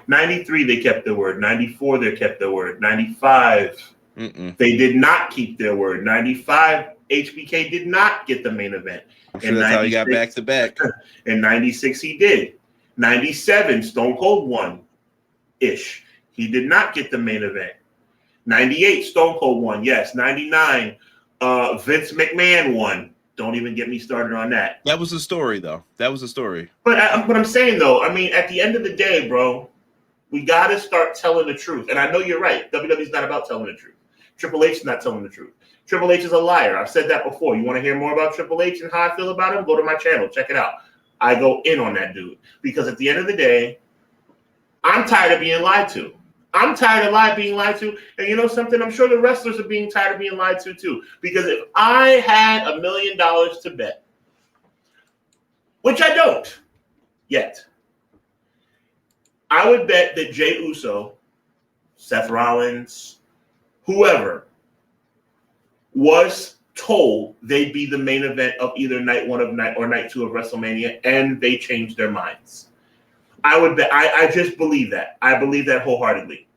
93, they kept their word. 94, they kept their word. 95, they did not keep their word. 95, HBK did not get the main event. I'm sure that's how he got back to back. In 96, he did. 97, Stone Cold won-ish. He did not get the main event. 98, Stone Cold won. Yes. 99, Vince McMahon won. Don't even get me started on that. That was a story, though. That was a story. But what I'm saying, though, I mean, at the end of the day, bro, we got to start telling the truth. And I know you're right. WWE's not about telling the truth. Triple H is not telling the truth. Triple H is a liar. I've said that before. You want to hear more about Triple H and how I feel about him? Go to my channel. Check it out. I go in on that dude. Because at the end of the day, I'm tired of being lied to. I'm tired of being lied to. And you know something? I'm sure the wrestlers are being tired of being lied to, too. Because if I had $1 million to bet, which I don't yet, I would bet that Jey Uso, Seth Rollins, whoever, was told they'd be the main event of either night 1 of night or night 2 of WrestleMania, and they changed their minds. I would bet. I just believe that. I believe that wholeheartedly.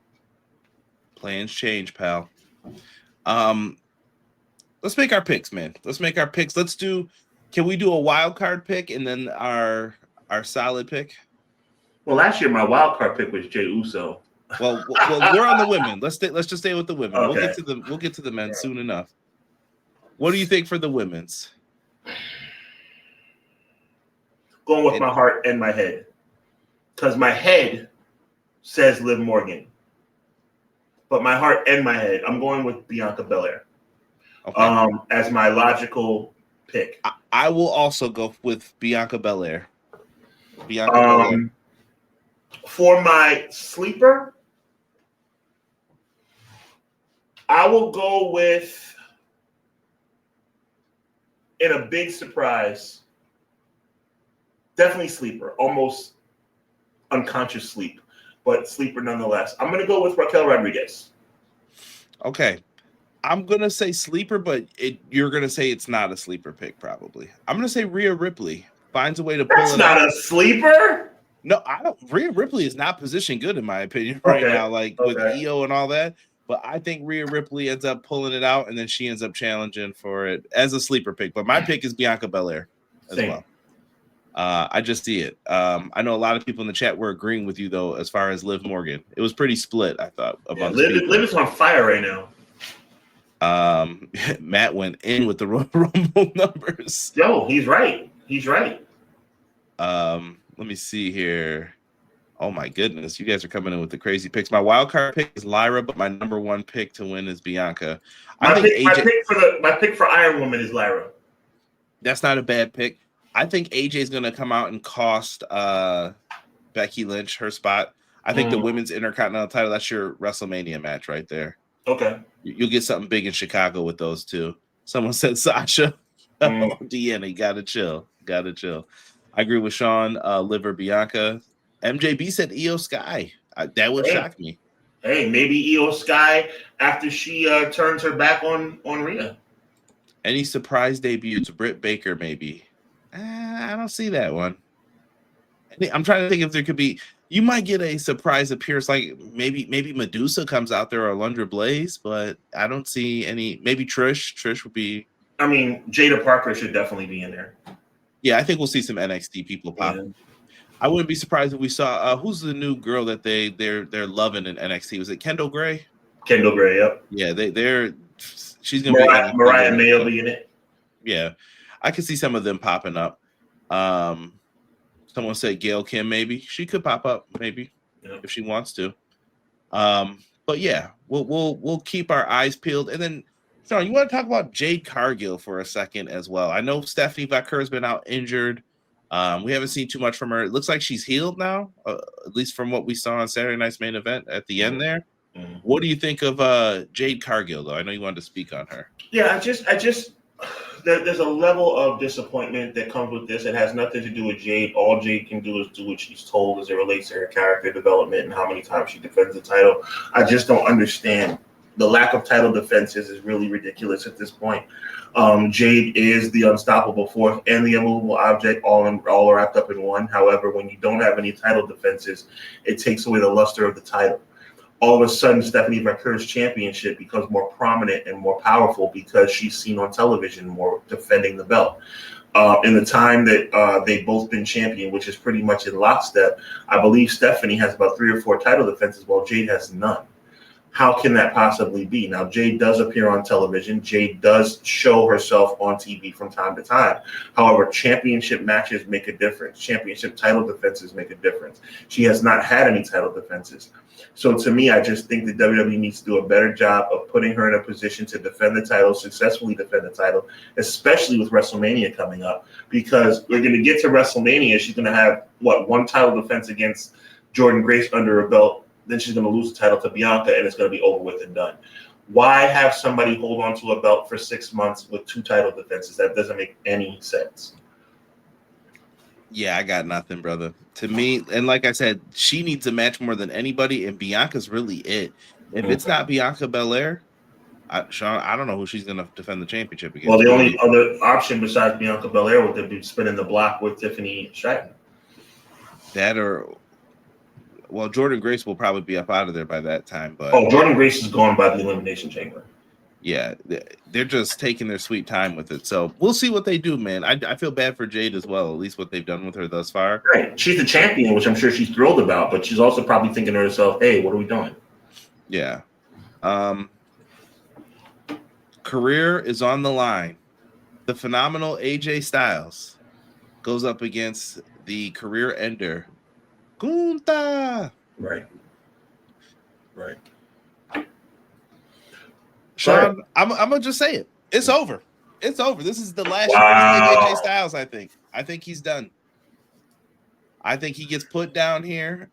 Plans change, pal. Let's make our picks, man. Let's make our picks. Can we do a wild card pick and then our solid pick? Well, last year my wild card pick was Jey Uso. Well, we're on the women. Let's just stay with the women. Okay. We'll get to the men soon enough. What do you think for the women's? Going with my heart and my head. Because my head says Liv Morgan. But my heart and my head, I'm going with Bianca Belair. Okay. As my logical pick. I will also go with Bianca Belair. Belair. For my sleeper, I will go with, in a big surprise, definitely sleeper, almost unconscious sleep, but sleeper nonetheless. I'm going to go with Raquel Rodriguez. Okay. I'm going to say sleeper, but you're going to say it's not a sleeper pick, probably. I'm going to say Rhea Ripley finds a way to pull it out. That's not a sleeper? No, I don't. Rhea Ripley is not positioned good, in my opinion, right now, with EO and all that. But I think Rhea Ripley ends up pulling it out, and then she ends up challenging for it as a sleeper pick. But my pick is Bianca Belair as well. I just see it. I know a lot of people in the chat were agreeing with you, though, as far as Liv Morgan. It was pretty split, I thought. Liv is on fire right now. Matt went in with the Royal Rumble numbers. Yo, he's right. Let me see here. Oh my goodness, you guys are coming in with the crazy picks. My wild card pick is Lyra, but my number 1 pick to win is Bianca. My pick for Iron Woman is Lyra. That's not a bad pick. I think AJ is going to come out and cost Becky Lynch her spot. I think the women's Intercontinental title, that's your WrestleMania match right there. Okay. You'll get something big in Chicago with those two. Someone said Sasha. Deanna, gotta chill. I agree with Sean. Liver Bianca. MJB said Io Sky. That would shock me. Hey, maybe Io Sky after she turns her back on Rhea. Any surprise debuts? Britt Baker, maybe. I don't see that one. I'm trying to think if there could be. You might get a surprise appearance, like maybe Medusa comes out there or Alundra Blaze, but I don't see any. Maybe Trish. Trish would be. I mean, Jada Parker should definitely be in there. Yeah, I think we'll see some NXT people pop. Yeah. I wouldn't be surprised if we saw who's the new girl that they're loving in NXT. Was it Kendall Gray? Kendall Gray, yep. Yeah, she's gonna be Mariah May will be in it. Yeah, I could see some of them popping up. Someone said Gail Kim, maybe she could pop up, maybe if she wants to. But yeah, we'll keep our eyes peeled. And then, Sean, you want to talk about Jade Cargill for a second as well? I know Stephanie Vaquer has been out injured. We haven't seen too much from her. It looks like she's healed now, at least from what we saw on Saturday night's main event at the end there. Mm-hmm. What do you think of Jade Cargill, though? I know you wanted to speak on her. Yeah, I just there's a level of disappointment that comes with this. It has nothing to do with Jade. All Jade can do is do what she's told as it relates to her character development and how many times she defends the title. I just don't understand. The lack of title defenses is really ridiculous at this point. Jade is the unstoppable force and the immovable object all wrapped up in one. However, when you don't have any title defenses, it takes away the luster of the title. All of a sudden, Stephanie Vaquer's championship becomes more prominent and more powerful because she's seen on television more defending the belt. In the time that they've both been champion, which is pretty much in lockstep, I believe Stephanie has about 3 or 4 title defenses while Jade has none. How can that possibly be? Now, Jade does appear on television. Jade does show herself on TV from time to time. However, championship matches make a difference. Championship title defenses make a difference. She has not had any title defenses. So to me, I just think that WWE needs to do a better job of putting her in a position to defend the title, successfully defend the title, especially with WrestleMania coming up. Because we're going to get to WrestleMania, she's going to have, 1 title defense against Jordynne Grace under her belt. Then she's going to lose the title to Bianca, and it's going to be over with and done. Why have somebody hold on to a belt for 6 months with 2 title defenses? That doesn't make any sense. Yeah, I got nothing, brother. To me, and like I said, she needs a match more than anybody, and Bianca's really it. If it's not Bianca Belair, Sean, I don't know who she's going to defend the championship against. Well, the only other option besides Bianca Belair would be spinning the block with Tiffany Stratton. That well, Jordynne Grace will probably be up out of there by that time. But Jordynne Grace is gone by the Elimination Chamber. Yeah, they're just taking their sweet time with it. So we'll see what they do, man. I feel bad for Jade as well, at least what they've done with her thus far. Right. She's the champion, which I'm sure she's thrilled about, but she's also probably thinking to herself, hey, what are we doing? Yeah. Career is on the line. The phenomenal AJ Styles goes up against the career ender, Gunther. Right. Sean, I'm gonna just say it. It's over. It's over. This is the last year of AJ Styles. I think he's done. I think he gets put down here.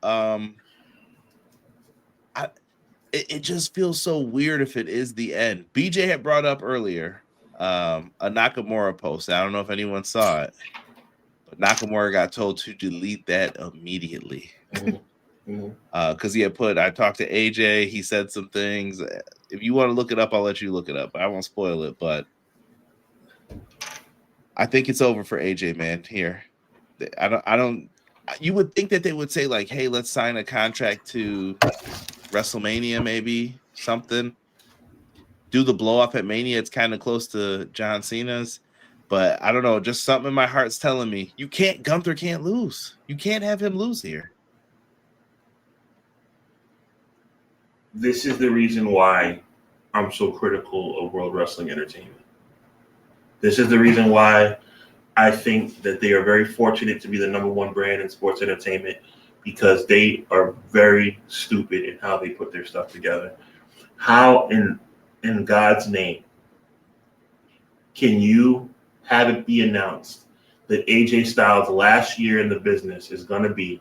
It just feels so weird if it is the end. BJ had brought up earlier a Nakamura post. I don't know if anyone saw it, but Nakamura got told to delete that immediately. Because he had I talked to AJ, he said some things. If you want to look it up, I'll let you look it up. I won't spoil it, but I think it's over for AJ, man. Here, I don't. You would think that they would say like, "Hey, let's sign a contract to WrestleMania, maybe something. Do the blow off at Mania. It's kind of close to John Cena's, but I don't know. Just something in my heart's telling me Gunther can't lose. You can't have him lose here." This is the reason why I'm so critical of World Wrestling Entertainment. This is the reason why I think that they are very fortunate to be the number one brand in sports entertainment, because they are very stupid in how they put their stuff together. How in God's name can you have it be announced that AJ Styles' last year in the business is going to be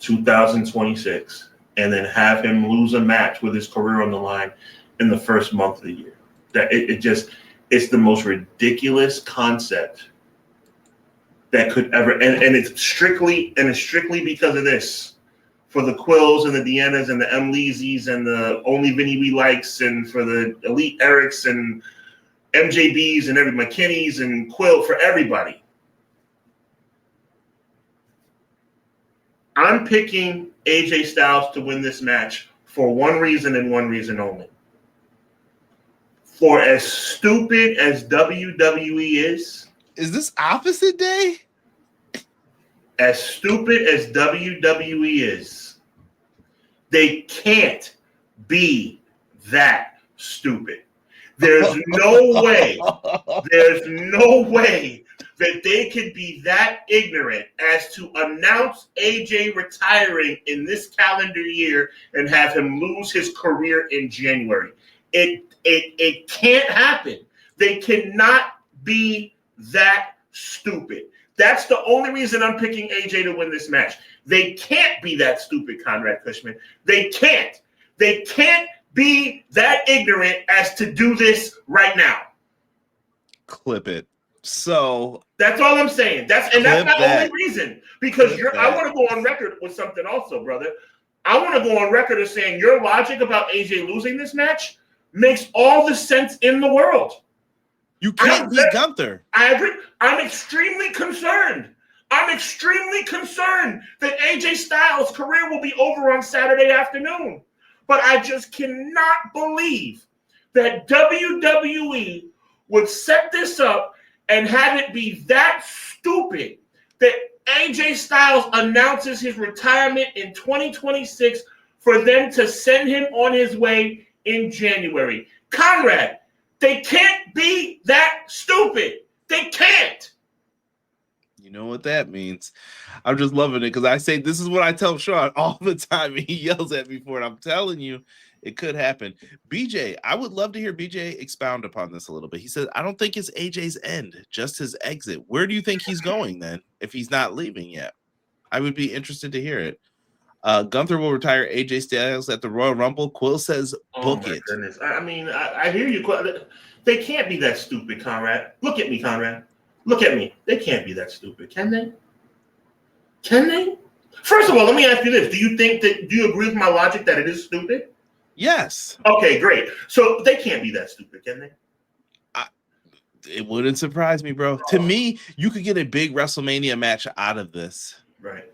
2026, and then have him lose a match with his career on the line in the first month of the year? That it's the most ridiculous concept that could ever, and it's strictly because of this, for the Quills and the Deannas and the M. Leezies and the Only Vinny We Likes, and for the Elite Erics and MJBs and every McKinney's and Quill, for everybody. I'm picking AJ Styles to win this match for one reason and one reason only. For as stupid as WWE is this opposite day? As stupid as WWE is, they can't be that stupid. There's no way that they could be that ignorant as to announce AJ retiring in this calendar year and have him lose his career in January. It can't happen. They cannot be that stupid. That's the only reason I'm picking AJ to win this match. They can't be that stupid, Conrad Cushman. They can't. They can't be that ignorant as to do this right now. Clip it. So that's all I'm saying. That's my only reason. Because I want to go on record with something also, brother. I want to go on record as saying your logic about AJ losing this match makes all the sense in the world. You can't beat Gunther. I agree. I'm extremely concerned. that AJ Styles' career will be over on Saturday afternoon. But I just cannot believe that WWE would set this up and have it be that stupid that AJ Styles announces his retirement in 2026 for them to send him on his way in January. Conrad, they can't be that stupid. They can't. You know what that means. I'm just loving it because I say this is what I tell Sean all the time. He yells at me for it. I'm telling you, it could happen. BJ, I would love to hear BJ expound upon this a little bit. He said, I don't think it's AJ's end, just his exit. Where do you think he's going then if he's not leaving yet? I would be interested to hear it. Gunther will retire AJ Styles at the Royal Rumble. Quill says, book it. Goodness. I mean, I hear you. They can't be that stupid, Conrad. Look at me, Conrad. Look at me. They can't be that stupid, can they? Can they? First of all, let me ask you this. Do you agree with my logic that it is stupid? Yes. Okay, great. So they can't be that stupid, can they? It wouldn't surprise me, bro. To me, you could get a big WrestleMania match out of this. Right.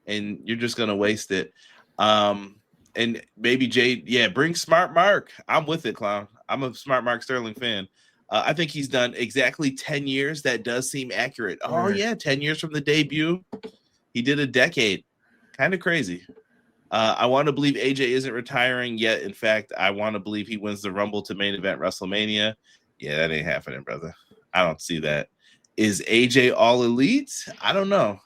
And you're just going to waste it. And maybe Jay, bring Smart Mark. I'm with it, clown. I'm a Smart Mark Sterling fan. I think he's done exactly 10 years. That does seem accurate. Oh, yeah, 10 years from the debut. He did a decade. Kind of crazy. I want to believe AJ isn't retiring yet. In fact, I want to believe he wins the Rumble to main event WrestleMania. Yeah, that ain't happening, brother. I don't see that. Is AJ all elite? I don't know.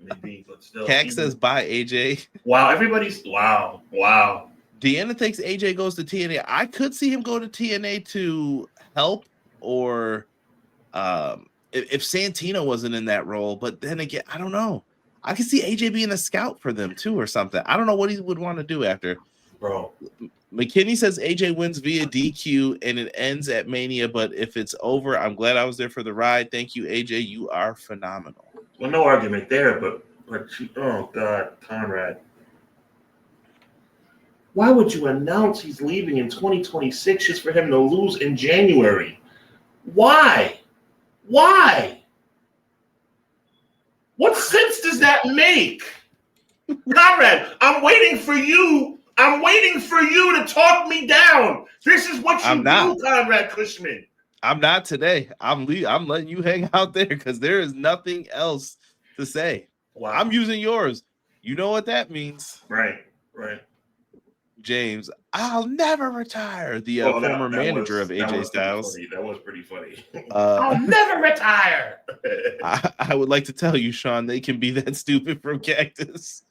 Maybe, but still. Cax says bye, AJ. Wow, wow. Deanna thinks AJ goes to TNA. I could see him go to TNA to help, or if Santino wasn't in that role. But then again, I don't know. I could see AJ being a scout for them too, or something. I don't know what he would want to do after. Bro, McKinney says AJ wins via DQ and it ends at Mania. But if it's over, I'm glad I was there for the ride. Thank you, AJ. You are phenomenal. Well, no argument there, but oh God, Conrad. Why would you announce he's leaving in 2026 just for him to lose in January? Why? What sense does that make? Conrad, I'm waiting for you to talk me down. This is what you do, Conrad Cushman. I'm not today. I'm letting you hang out there because there is nothing else to say. Wow. I'm using yours. You know what that means. Right. James, I'll never retire. The former manager of AJ Styles. That was pretty funny. I'll never retire. I would like to tell you, Sean, they can be that stupid from Cactus.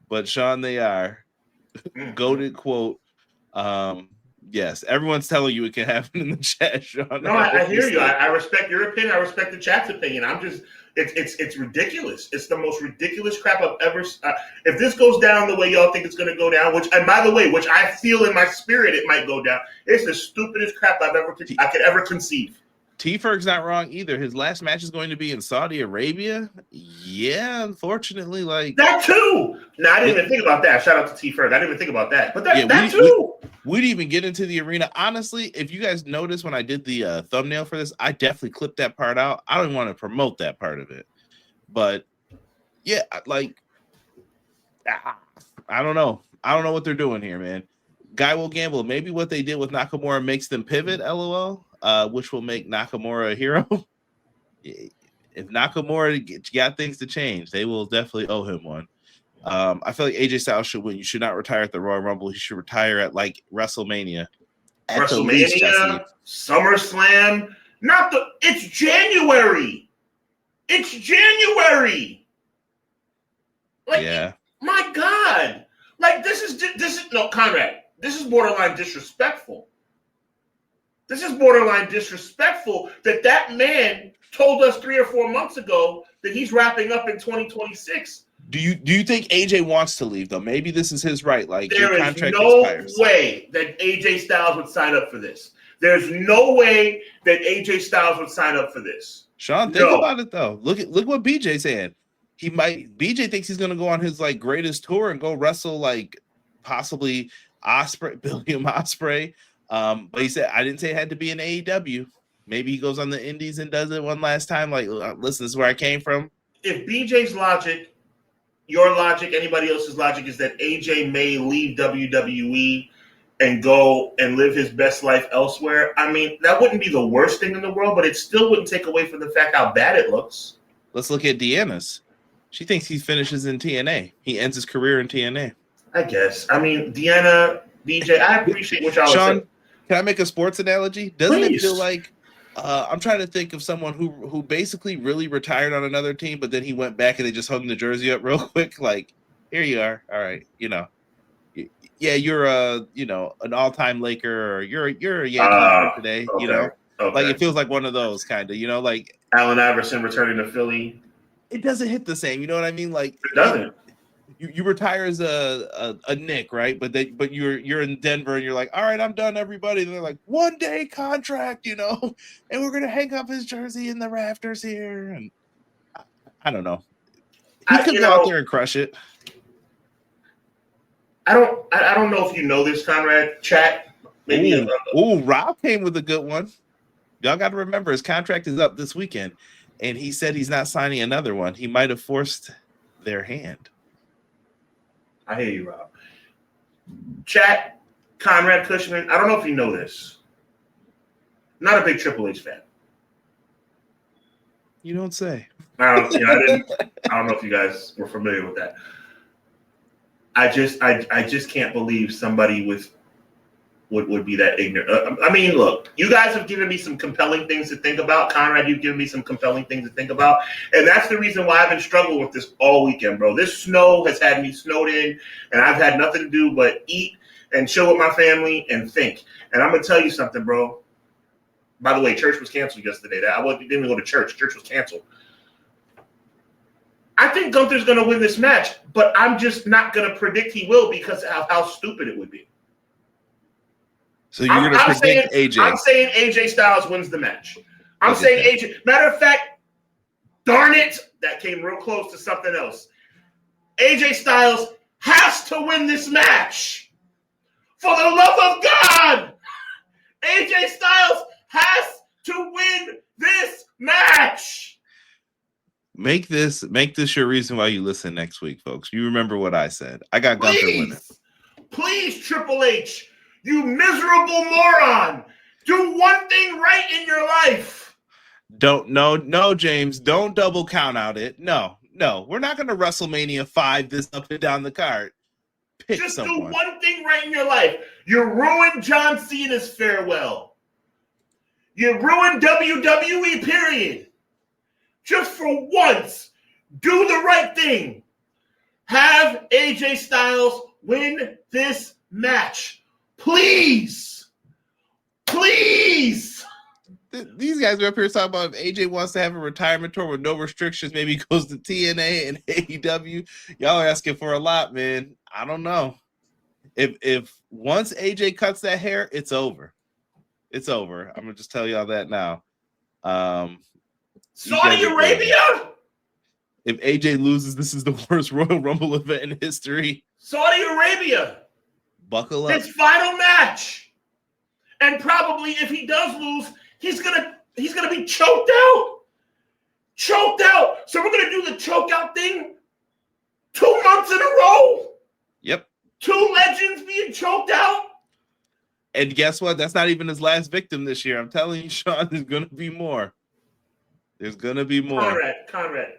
But Sean, they are. Goated quote. Yes, everyone's telling you it can happen in the chat, Sean. No, I hear you. I respect your opinion. I respect the chat's opinion. It's ridiculous. It's the most ridiculous crap I've ever. If this goes down the way y'all think it's going to go down, which I feel in my spirit it might go down, it's the stupidest crap I could ever conceive. T-Ferg's not wrong either. His last match is going to be in Saudi Arabia. Yeah, unfortunately, like that too. No, I didn't even think about that. Shout out to T-Ferg. I didn't even think about that. But that too. We didn't even get into the arena. Honestly, if you guys noticed when I did the thumbnail for this, I definitely clipped that part out. I don't want to promote that part of it. But yeah, like I don't know. I don't know what they're doing here, man. Guy will gamble. Maybe what they did with Nakamura makes them pivot, LOL, which will make Nakamura a hero. If Nakamura got things to change, they will definitely owe him one. I feel like AJ Styles should win. You should not retire at the Royal Rumble. He should retire at like WrestleMania. SummerSlam. It's January. Like, yeah. My God. Like this is no, Conrad. This is borderline disrespectful. That man told us 3 or 4 months ago that he's wrapping up in 2026. Do you think AJ wants to leave though? Maybe this is his right. Like there is no way that AJ Styles would sign up for this. There's no way that AJ Styles would sign up for this. Sean, think about it though. Look what BJ said. BJ thinks he's gonna go on his like greatest tour and go wrestle like possibly William Ospreay. But he said I didn't say it had to be an AEW. Maybe he goes on the Indies and does it one last time. Like, listen, this is where I came from. If BJ's logic, your logic, anybody else's logic is that AJ may leave WWE and go and live his best life elsewhere, I mean, that wouldn't be the worst thing in the world, but it still wouldn't take away from the fact how bad it looks. Let's look at Deanna's. She thinks he finishes in TNA. He ends his career in TNA. I guess. I mean, Deanna, BJ, I appreciate what y'all Sean, saying. Can I make a sports analogy? Doesn't Please. It feel like I'm trying to think of someone who basically really retired on another team, but then he went back and they just hung the jersey up real quick. Like, here you are. All right, yeah, you're an all-time Laker, or you're a Yankee today. Okay. Like it feels like one of those kind of, like Allen Iverson returning to Philly. It doesn't hit the same. You know what I mean? Like it doesn't. You retire as a Nick, right? But you're in Denver and you're like, all right, I'm done, everybody. And they're like, 1-day contract, and we're gonna hang up his jersey in the rafters here. And I don't know. He could go out there and crush it. I don't know if you know this, Conrad. Chat. Maybe. Rob came with a good one. Y'all got to remember his contract is up this weekend, and he said he's not signing another one. He might have forced their hand. I hear you, Rob. Chat. Conrad Cushman. I don't know if you know this. Not a big Triple H fan. You don't say. I don't know if you guys were familiar with that. I just can't believe somebody would be that ignorant. I mean, look, you guys have given me some compelling things to think about. Conrad, you've given me some compelling things to think about. And that's the reason why I've been struggling with this all weekend, bro. This snow has had me snowed in, and I've had nothing to do but eat and chill with my family and think. And I'm going to tell you something, bro. By the way, church was canceled yesterday. Didn't even go to church. Church was canceled. I think Gunther's going to win this match, but I'm just not going to predict he will because of how stupid it would be. So you're going to predict AJ? I'm saying AJ Styles wins the match. I'm saying AJ. Matter of fact, darn it, that came real close to something else. AJ Styles has to win this match. For the love of God, AJ Styles has to win this match. Make this your reason why you listen next week, folks. You remember what I said. I got Gunther winning. Please, Triple H, you miserable moron. Do one thing right in your life. No, James. Don't double count out it. No. We're not going to WrestleMania 5 this up and down the card. Just do one thing right in your life. You ruined John Cena's farewell. You ruined WWE, period. Just for once, do the right thing. Have AJ Styles win this match. Please. Please. These guys are up here talking about if AJ wants to have a retirement tour with no restrictions, maybe he goes to TNA and AEW. Y'all are asking for a lot, man. I don't know. If once AJ cuts that hair, it's over. It's over. I'm going to just tell y'all that now. Saudi Arabia? If AJ loses, this is the worst Royal Rumble event in history. Saudi Arabia. Buckle up. His final match. And probably if he does lose, he's gonna be choked out. Choked out. So we're gonna do the choke out thing 2 months in a row. Yep. 2 legends being choked out. And guess what? That's not even his last victim this year. I'm telling you, Sean, there's gonna be more. There's gonna be more. Conrad.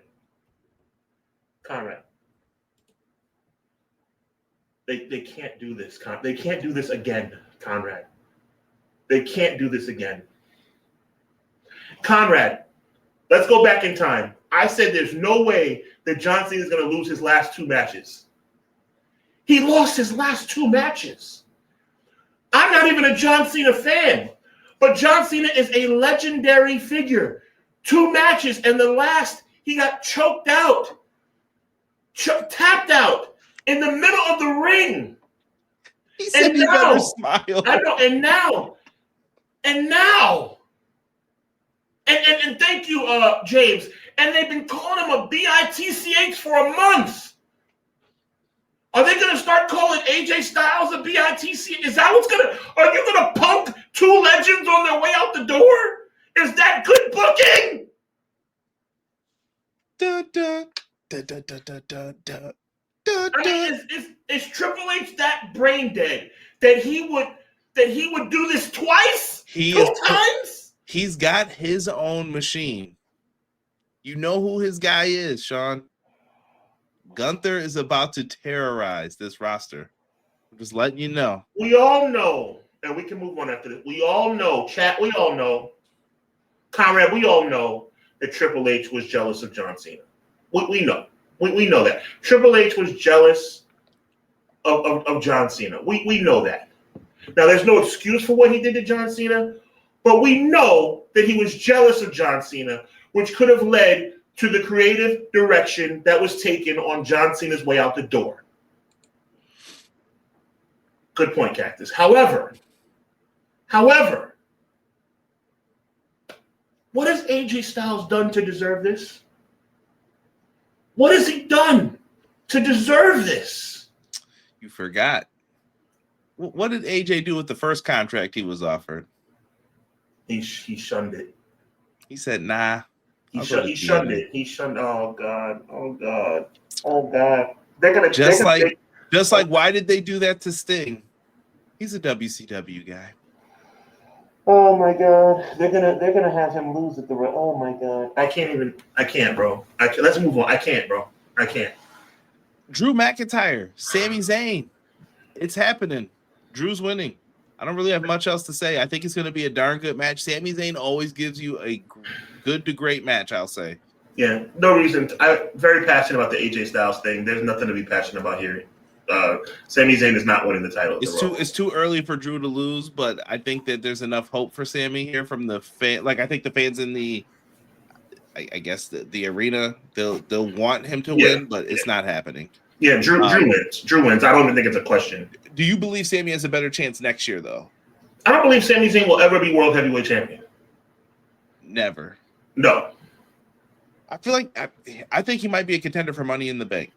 They can't do this. They can't do this again, Conrad. They can't do this again. Conrad, let's go back in time. I said there's no way that John Cena is going to lose his last 2 matches. He lost his last 2 matches. I'm not even a John Cena fan, but John Cena is a legendary figure. 2 matches, and the last, he got choked out. Tapped out in the middle of the ring. He said he better smile. I know, and now. And thank you, James. And they've been calling him a BITCH for a month. Are they going to start calling AJ Styles a BITCH? Is that what's going to... Are you going to punk 2 legends on their way out the door? Is that good booking? I mean, is Triple H that brain dead that he would do this twice? 2 times? He's got his own machine. You know who his guy is, Sean. Gunther is about to terrorize this roster. I'm just letting you know. We all know, and we can move on after this. We all know, chat, we all know, Conrad, we all know that Triple H was jealous of John Cena. We know. We know that. Triple H was jealous of John Cena. We know that. Now, there's no excuse for what he did to John Cena, but we know that he was jealous of John Cena, which could have led to the creative direction that was taken on John Cena's way out the door. Good point, Cactus. However, what has AJ Styles done to deserve this? What has he done to deserve this? You forgot. What did AJ do with the first contract he was offered? He shunned it. He said, "Nah." He shunned it. He shunned. Oh God. Oh God. Oh God. They're gonna just like why did they do that to Sting? He's a WCW guy. Oh my God. They're gonna have him lose at the. Oh my God. I can't, bro. Let's move on. I can't, bro. I can't. Drew McIntyre, Sami Zayn. It's happening. Drew's winning. I don't really have much else to say. I think it's going to be a darn good match. Sami Zayn always gives you a good to great match, I'll say. Yeah, no reason. I'm very passionate about the AJ Styles thing. There's nothing to be passionate about here. Sami Zayn is not winning the title. It's too early for Drew to lose, but I think that there's enough hope for Sami here from the fan. Like I think the fans in the, I guess the arena, they'll want him to win, but it's not happening. Yeah, Drew wins. Drew wins. I don't even think it's a question. Do you believe Sami has a better chance next year, though? I don't believe Sami Zayn will ever be World Heavyweight Champion. Never. No. I feel like I think he might be a contender for Money in the Bank.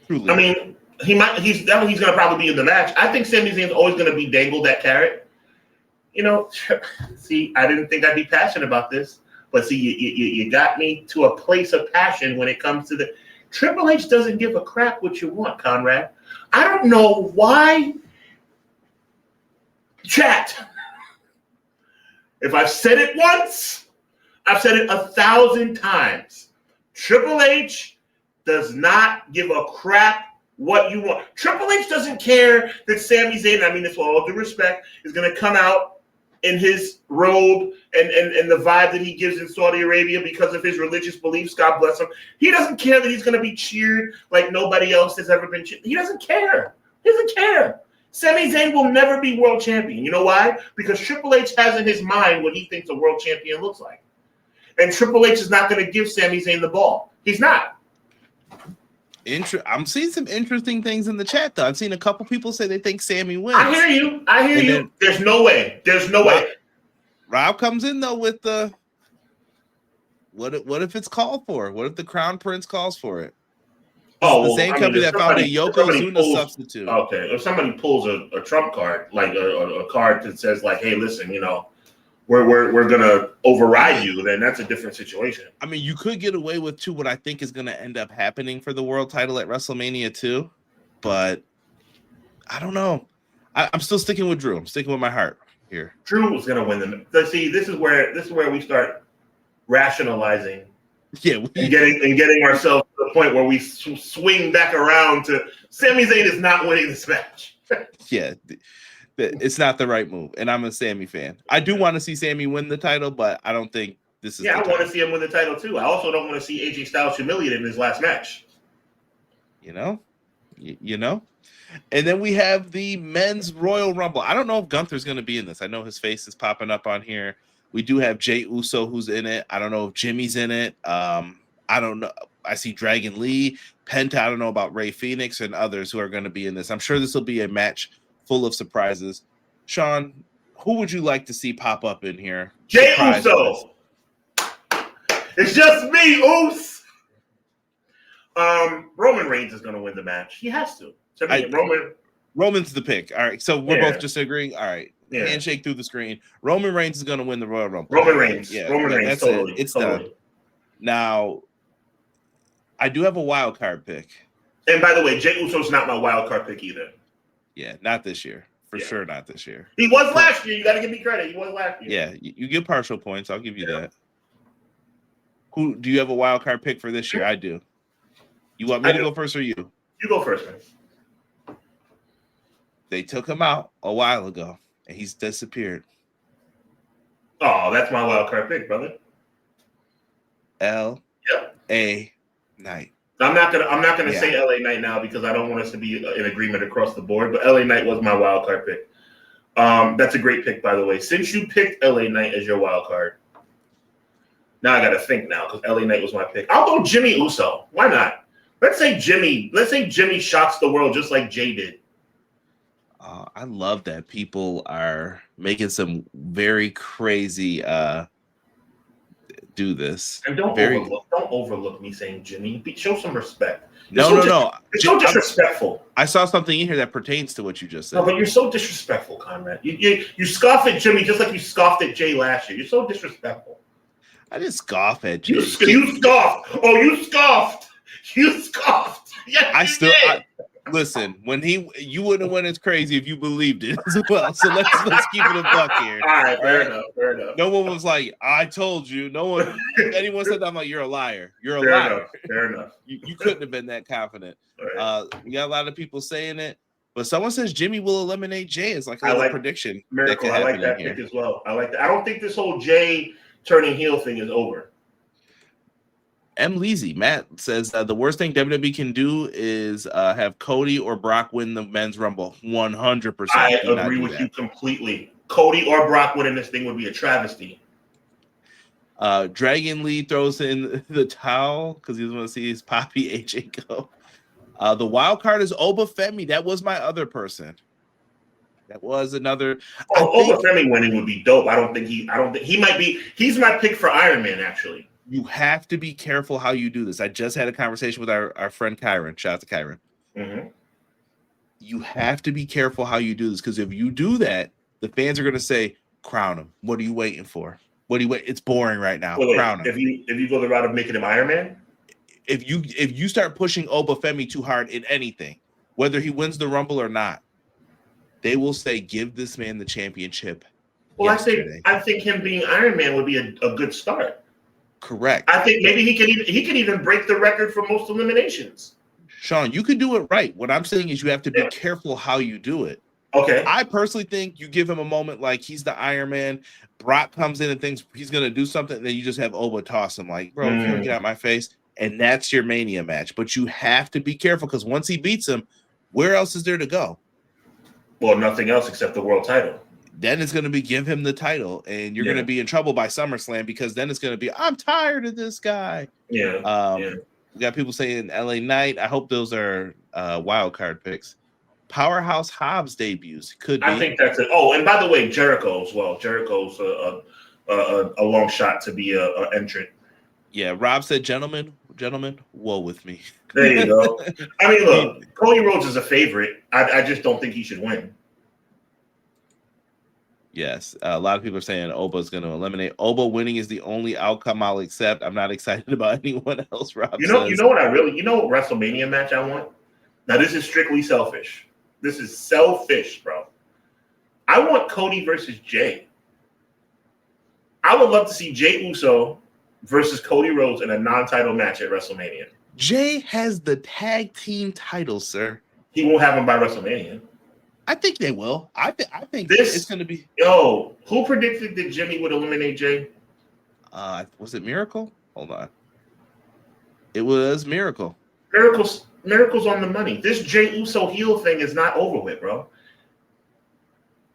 Truly. I mean, he's going to probably be in the match. I think Sami Zayn's always going to be dangled that carrot. You know, see, I didn't think I'd be passionate about this, but see, you got me to a place of passion when it comes to the Triple H doesn't give a crap what you want, Conrad. I don't know why. Chat. If I've said it once, I've said it 1,000 times. Triple H does not give a crap what you want. Triple H doesn't care that Sami Zayn, I mean this with all due respect, is going to come out in his robe and the vibe that he gives in Saudi Arabia because of his religious beliefs. God bless him. He doesn't care that he's going to be cheered like nobody else has ever been cheered. He doesn't care. He doesn't care. Sami Zayn will never be world champion. You know why? Because Triple H has in his mind what he thinks a world champion looks like. And Triple H is not going to give Sami Zayn the ball. He's not. I'm seeing some interesting things in the chat, though. I've seen a couple people say they think Sami wins. I hear you. There's no way. Rob comes in, though, with the what if it's called for? What if the Crown Prince calls for it? The same company that found a Yokozuna substitute. Okay, if somebody pulls a trump card, like a card that says, like, hey, listen, you know, we're gonna override you, then that's a different situation. I mean, you could get away with what I think is gonna end up happening for the world title at WrestleMania 2, but I don't know. I'm still sticking with Drew. I'm sticking with my heart here. Drew was gonna win them. See, this is where we start rationalizing. Yeah, and getting ourselves to the point where we swing back around to Sami Zayn is not winning this match. Yeah. It's not the right move, and I'm a Sami fan. I do want to see Sami win the title, but I don't think this is. Yeah, I want to see him win the title too. I also don't want to see AJ Styles humiliated in his last match. You know, and then we have the men's Royal Rumble. I don't know if Gunther's going to be in this. I know his face is popping up on here. We do have Jey Uso who's in it. I don't know if Jimmy's in it. I don't know. I see Dragon Lee, Penta. I don't know about Rey Fenix and others who are going to be in this. I'm sure this will be a match full of surprises. Sean, who would you like to see pop up in here? Jey Uso. It's just me, Oos. Roman Reigns is going to win the match. He has to. Roman's the pick. All right, so we're both just agreeing. All right, handshake through the screen. Roman Reigns is going to win the Royal Rumble. Roman Reigns. That's totally. It's totally done. Now, I do have a wild card pick. And by the way, Jey Uso's not my wild card pick either. Yeah, not this year. For sure, not this year. He was last year. You got to give me credit. He was last year. Yeah, you get partial points. I'll give you that. Who do you have a wild card pick for this year? I do. You want me to go first or you? You go first, man. They took him out a while ago, and he's disappeared. Oh, that's my wild card pick, brother. L.A. Knight. I'm not gonna say LA Knight now because I don't want us to be in agreement across the board. But LA Knight was my wild card pick. That's a great pick, by the way. Since you picked LA Knight as your wild card, now I gotta think now because LA Knight was my pick. I'll go Jimmy Uso. Why not? Let's say Jimmy shocks the world just like Jay did. I love that people are making some very crazy do this. And don't overlook me saying Jimmy. Show some respect. No. It's so disrespectful. I saw something in here that pertains to what you just said. No, but you're so disrespectful, Conrad. You scoff at Jimmy just like you scoffed at Jay last year. You're so disrespectful. I didn't scoff at Jay. You scoffed. Oh, you scoffed. You scoffed. Yes, listen. You wouldn't have went as crazy if you believed it as well. So let's keep it a buck here. All right, fair enough. No one was like, I told you. No one. Anyone said that, I'm like, you're a liar. You're a liar. Fair enough. You couldn't have been that confident. Right. We got a lot of people saying it, but someone says Jimmy will eliminate Jay. It's like a prediction. Miracle. I like that pick as well. I like that. I don't think this whole Jay turning heel thing is over. M. Leezy, Matt says the worst thing WWE can do is have Cody or Brock win the men's Rumble. 100%. I agree with you completely. Cody or Brock winning this thing would be a travesty. Dragon Lee throws in the towel because he doesn't want to see his poppy AJ go. The wild card is Oba Femi. That was my other person. That was another. Oba Femi winning would be dope. I don't think he might be. He's my pick for Iron Man, actually. You have to be careful how you do this. I just had a conversation with our friend Kyron. Shout out to Kyron. Mm-hmm. You have to be careful how you do this because if you do that, the fans are going to say, "Crown him." What are you waiting for? What do you wait? It's boring right now. Crown him. If you go the route of making him Iron Man, if you start pushing Oba Femi too hard in anything, whether he wins the Rumble or not, they will say, "Give this man the championship." Well, I think him being Iron Man would be a good start. Correct. I think maybe he could even break the record for most eliminations. Sean, you could do it right. What I'm saying is you have to be careful how you do it. Okay. I personally think you give him a moment like he's the Iron Man. Brock comes in and thinks he's going to do something, and then you just have Oba toss him like, bro, if you don't get out my face, and that's your Mania match. But you have to be careful because once he beats him, where else is there to go? Well, nothing else except the world title. Then it's going to be give him the title, and you're going to be in trouble by SummerSlam because then it's going to be, I'm tired of this guy. Yeah. We got people saying LA Knight. I hope those are wild card picks. Powerhouse Hobbs debuts. Could be. I think that's it. Oh, and by the way, Jericho as well. Jericho's a long shot to be a entrant. Yeah, Rob said, gentlemen, woe with me. There you go. I mean, look, Cody Rhodes is a favorite. I just don't think he should win. Yes, a lot of people are saying Oba's going to eliminate. Oba winning is the only outcome I'll accept. I'm not excited about anyone else. Rob you know what WrestleMania match I want? Now this is strictly selfish. This is selfish, bro. I want Cody versus Jay. I would love to see Jey Uso versus Cody Rhodes in a non-title match at WrestleMania. Jay has the tag team title, sir. He won't have them by WrestleMania. I think they will. I think it's going to be. Yo, who predicted that Jimmy would eliminate Jay? Was it Miracle? Hold on. It was Miracle. Miracle's on the money. This Jey Uso heel thing is not over with, bro.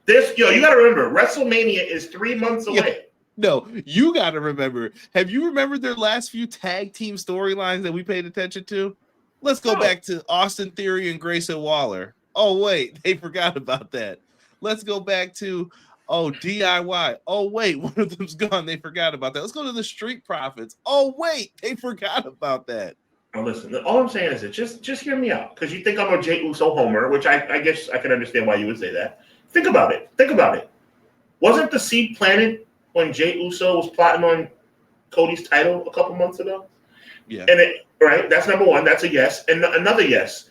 You got to remember, WrestleMania is 3 months away. Yeah. No, you got to remember. Have you remembered their last few tag team storylines that we paid attention to? Let's go back to Austin Theory and Grayson Waller. Oh, wait, they forgot about that. Let's go back to, DIY. Oh, wait, one of them's gone. They forgot about that. Let's go to the Street Profits. Oh, wait, they forgot about that. Now, listen, all I'm saying is that just hear me out, because you think I'm a Jey Uso homer, which I guess I can understand why you would say that. Think about it. Wasn't the seed planted when Jey Uso was plotting on Cody's title a couple months ago? Yeah. Right? That's number one. That's a yes. And another yes.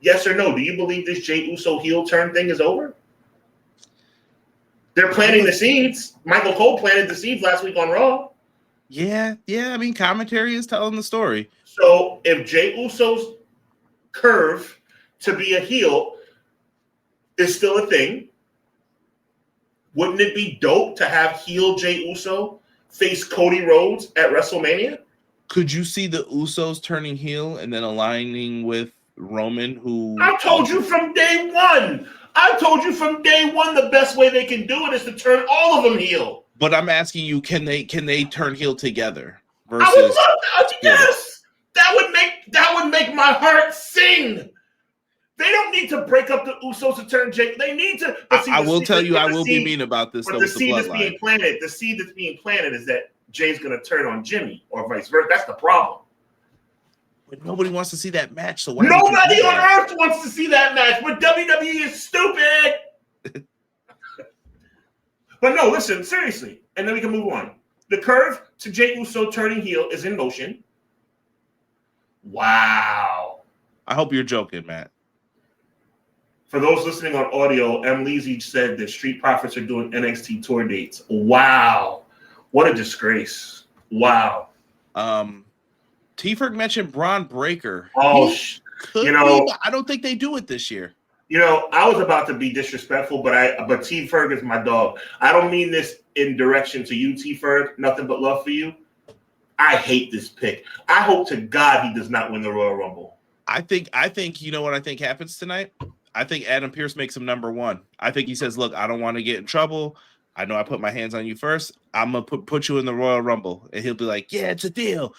Yes or no? Do you believe this Jey Uso heel turn thing is over? They're planting the seeds. Michael Cole planted the seeds last week on Raw. Yeah. I mean, commentary is telling the story. So if Jey Uso's curve to be a heel is still a thing, wouldn't it be dope to have heel Jey Uso face Cody Rhodes at WrestleMania? Could you see the Usos turning heel and then aligning with Roman, who I told you from day one the best way they can do it is to turn all of them heel. But I'm asking you, can they turn heel together? Versus I would love that. Yes. That would make my heart sing. They don't need to break up the Usos to turn Jake. They need to. I will tell you, I will be mean about this. But the seed that's being planted is that Jay's going to turn on Jimmy or vice versa. That's the problem. But nobody wants to see that match. So why nobody on earth wants to see that match, but WWE is stupid. But no, listen, seriously. And then we can move on. The curve to Jey Uso turning heel is in motion. Wow. I hope you're joking, Matt. For those listening on audio, M. Leasy said that Street Profits are doing NXT tour dates. Wow. What a disgrace. Wow. T-Ferg mentioned Braun Breaker. Oh, I don't think they do it this year. I was about to be disrespectful, but T-Ferg is my dog. I don't mean this in direction to you, T-Ferg. Nothing but love for you. I hate this pick. I hope to God he does not win the Royal Rumble. I think you know what I think happens tonight? I think Adam Pearce makes him number one. I think he says, look, I don't want to get in trouble. I know I put my hands on you first. I'm going to put you in the Royal Rumble. And he'll be like, yeah, it's a deal.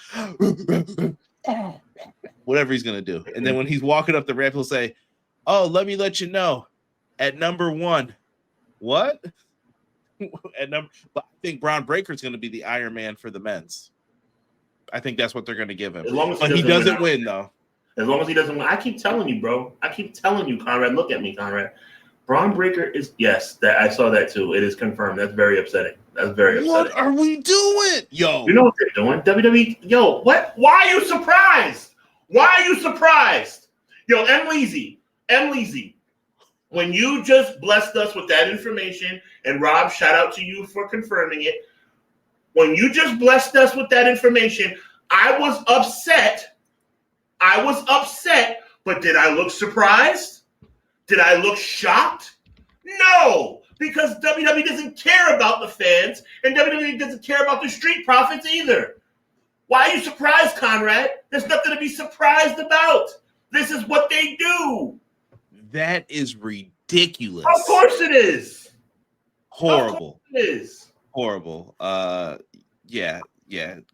Whatever he's going to do. And then when he's walking up the ramp, he'll say, oh, let me let you know, at number one. What? But I think Braun Breaker is going to be the Iron Man for the men's. I think that's what they're going to give him. But he doesn't win, though. As long as he doesn't win. I keep telling you, bro. I keep telling you, Conrad. Look at me, Conrad. Braun Breaker is, yes, that I saw that too. It is confirmed. That's very upsetting. That's very upsetting. What are we doing? Yo. You know what they're doing? WWE. Yo, what? Why are you surprised? Why are you surprised? Yo, M. Leasy, when you just blessed us with that information, and Rob, shout out to you for confirming it. When you just blessed us with that information, I was upset, but did I look surprised? Did I look shocked? No, because WWE doesn't care about the fans, and WWE doesn't care about the Street Profits either. Why are you surprised, Conrad? There's nothing to be surprised about. This is what they do. That is ridiculous. Of course it is. Horrible. It is. Horrible. Yeah.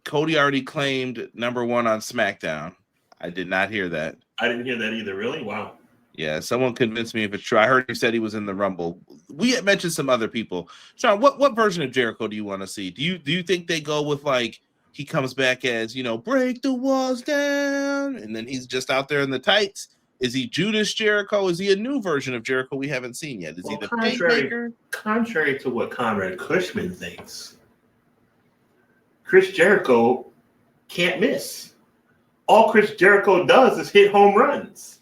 Cody already claimed number one on SmackDown. I did not hear that. I didn't hear that either. Really? Wow. Yeah, someone convinced me if it's true. I heard he said he was in the Rumble. We had mentioned some other people. Sean, what version of Jericho do you want to see? Do you think they go with like he comes back as, break the walls down, and then he's just out there in the tights? Is he Judas Jericho? Is he a new version of Jericho we haven't seen yet? Is he the Paymaker? Contrary to what Conrad Cushman thinks, Chris Jericho can't miss. All Chris Jericho does is hit home runs,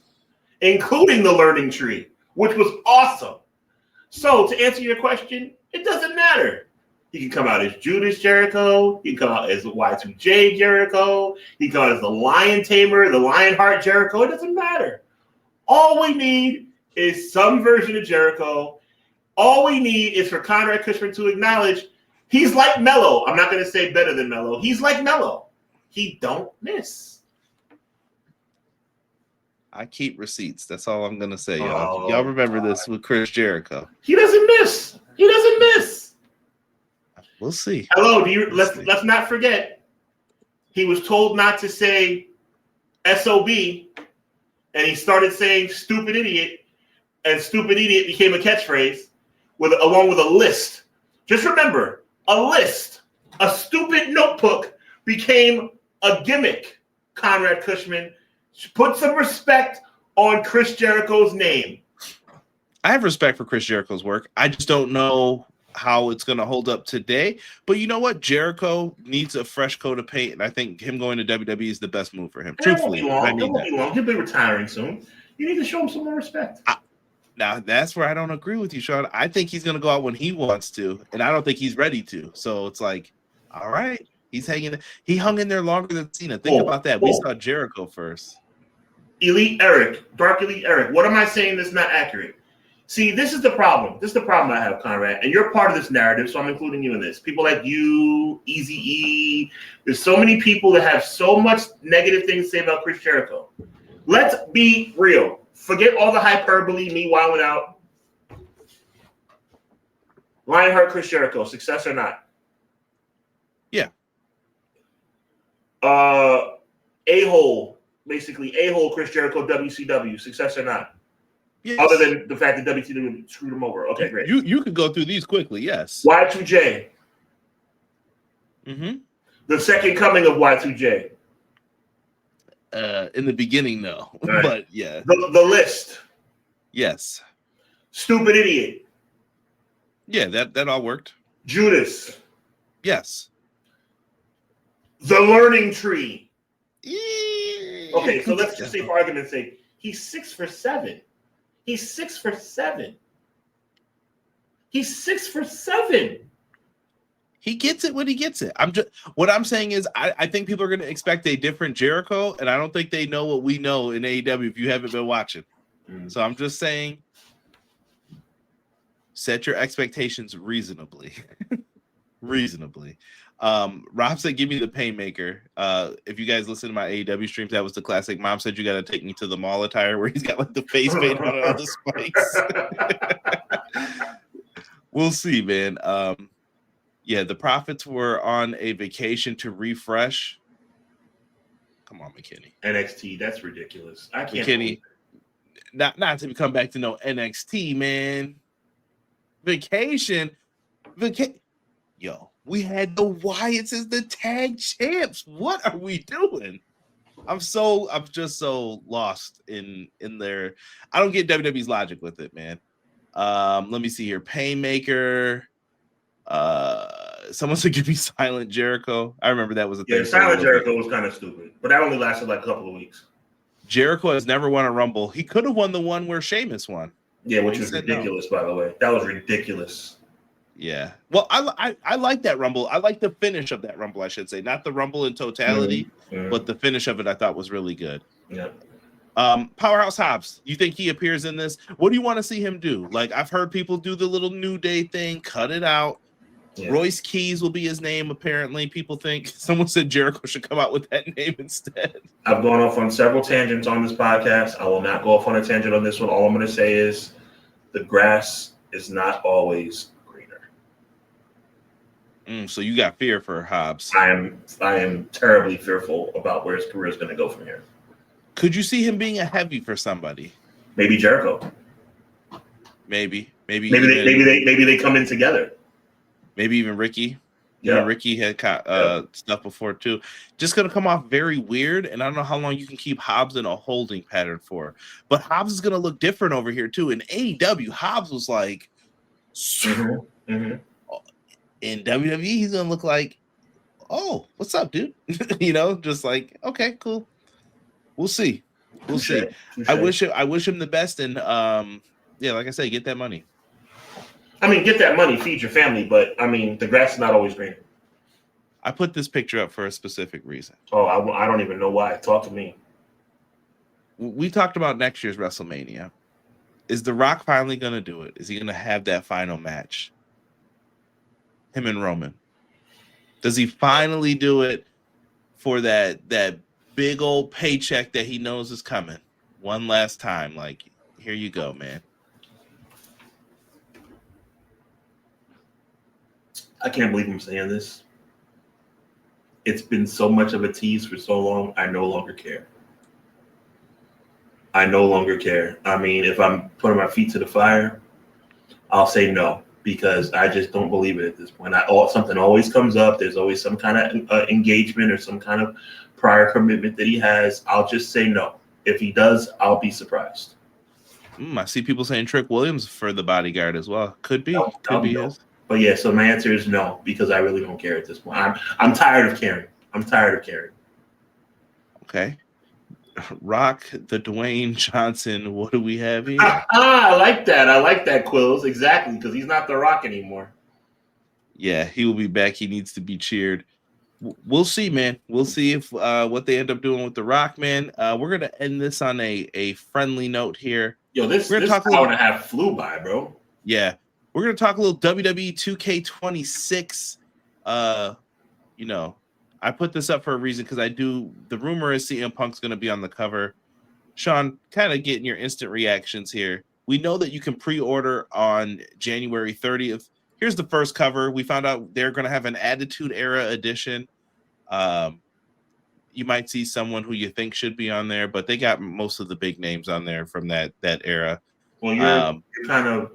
including the learning tree, which was awesome. So to answer your question, it doesn't matter. He can come out as Judas Jericho. He can come out as Y2J Jericho. He can come out as the Lion Tamer, the Lionheart Jericho. It doesn't matter. All we need is some version of Jericho. All we need is for Conrad Cushman to acknowledge he's like Mello. I'm not going to say better than Mello. He's like Mello. He don't miss. I keep receipts. That's all I'm going to say, y'all. Y'all remember this with Chris Jericho. He doesn't miss. He doesn't miss. We'll see. Hello, let's not forget. He was told not to say SOB, and he started saying stupid idiot, and stupid idiot became a catchphrase along with a list. Just remember, a list, a stupid notebook became a gimmick, Conrad Cushman. Put some respect on Chris Jericho's name. I have respect for Chris Jericho's work. I just don't know how it's going to hold up today. But you know what? Jericho needs a fresh coat of paint, and I think him going to WWE is the best move for him. Truthfully, it won't be long. He'll be retiring soon. You need to show him some more respect. Now, that's where I don't agree with you, Sean. I think he's going to go out when he wants to, and I don't think he's ready to. So it's like, all right, he's hanging. He hung in there longer than Cena. Think about that. We saw Jericho first. Elite Eric, Dark Elite Eric. What am I saying that's not accurate? See, this is the problem. This is the problem I have, Conrad. And you're part of this narrative, so I'm including you in this. People like you, Eazy-E. There's so many people that have so much negative things to say about Chris Jericho. Let's be real. Forget all the hyperbole, me wilding out. Lionheart, Chris Jericho, success or not? Yeah. A-hole. Basically, a-hole Chris Jericho, WCW, success or not? Yes. Other than the fact that WCW screwed him over. Okay, great. You could go through these quickly, yes. Y2J. The second coming of Y2J. In the beginning, no. Right. But yeah. The list. Yes. Stupid idiot. Yeah, that all worked. Judas. Yes. The learning tree. Okay, so let's just say, for argument's sake, he's 6 for 7. He's 6 for 7. He's 6 for 7. He gets it when he gets it. What I'm saying is I think people are going to expect a different Jericho, and I don't think they know what we know in AEW if you haven't been watching. So I'm just saying, set your expectations reasonably. Reasonably. Rob said, give me the Painmaker. If you guys listen to my AEW streams, that was the classic. Mom said you got to take me to the mall attire where he's got like the face paint on all the spikes. We'll see, man. Yeah, the Profits were on a vacation to refresh. Come on, McKinney. NXT, that's ridiculous. I can't. McKinney, not to come back to no NXT, man. Vacation. Yo, we had the Wyatts as the tag champs. What are we doing? I'm just so lost in their. I don't get WWE's logic with it, man. Let me see here. Painmaker. Someone said give me Silent Jericho. I remember that was a thing. Yeah, Silent Jericho was kind of stupid, but that only lasted like a couple of weeks. Jericho has never won a Rumble. He could have won the one where Sheamus won. Yeah, which was ridiculous, by the way. That was ridiculous. Yeah. Well, I like that Rumble. I like the finish of that Rumble, I should say. Not the Rumble in totality, but the finish of it I thought was really good. Yeah. Powerhouse Hobbs, you think he appears in this? What do you want to see him do? Like, I've heard people do the little New Day thing, cut it out. Yeah. Royce Keys will be his name, apparently. People think someone said Jericho should come out with that name instead. I've gone off on several tangents on this podcast. I will not go off on a tangent on this one. All I'm going to say is the grass is not always greener. So you got fear for Hobbs. I am terribly fearful about where his career is going to go from here. Could you see him being a heavy for somebody? Maybe Jericho. Maybe they come in together. Maybe even Ricky. Yeah, Ricky had stuff before too. Just gonna come off very weird, and I don't know how long you can keep Hobbs in a holding pattern for. But Hobbs is gonna look different over here too. In AEW, Hobbs was like, in WWE, he's gonna look like, oh, what's up, dude? Just like, okay, cool. We'll see. Touché. I wish him the best, and yeah, like I say, get that money. I mean, get that money, feed your family, but I mean, the grass is not always green. I put this picture up for a specific reason. Oh, I don't even know why. Talk to me. We talked about next year's WrestleMania. Is The Rock finally going to do it? Is he going to have that final match? Him and Roman. Does he finally do it for that big old paycheck that he knows is coming? One last time. Like, here you go, man. I can't believe I'm saying this. It's been so much of a tease for so long, I no longer care. I mean, if I'm putting my feet to the fire, I'll say no, because I just don't believe it at this point. Something always comes up. There's always some kind of engagement or some kind of prior commitment that he has. I'll just say no. If he does, I'll be surprised. I see people saying Trick Williams for the bodyguard as well. Could be. Could be his. But yeah, so my answer is no, because I really don't care at this point. I'm tired of caring. Okay. Rock, the Dwayne Johnson. What do we have here? I like that, Quills. Exactly, because he's not The Rock anymore. Yeah, he will be back. He needs to be cheered. We'll see, man. We'll see if what they end up doing with The Rock, man. We're going to end this on a friendly note here. Yo, this hour and a half flew by, bro. Yeah. We're going to talk a little WWE 2K26. I put this up for a reason because the rumor is CM Punk's going to be on the cover. Sean, kind of getting your instant reactions here. We know that you can pre-order on January 30th. Here's the first cover. We found out they're going to have an Attitude Era edition. You might see someone who you think should be on there, but they got most of the big names on there from that era. Well, you're kind of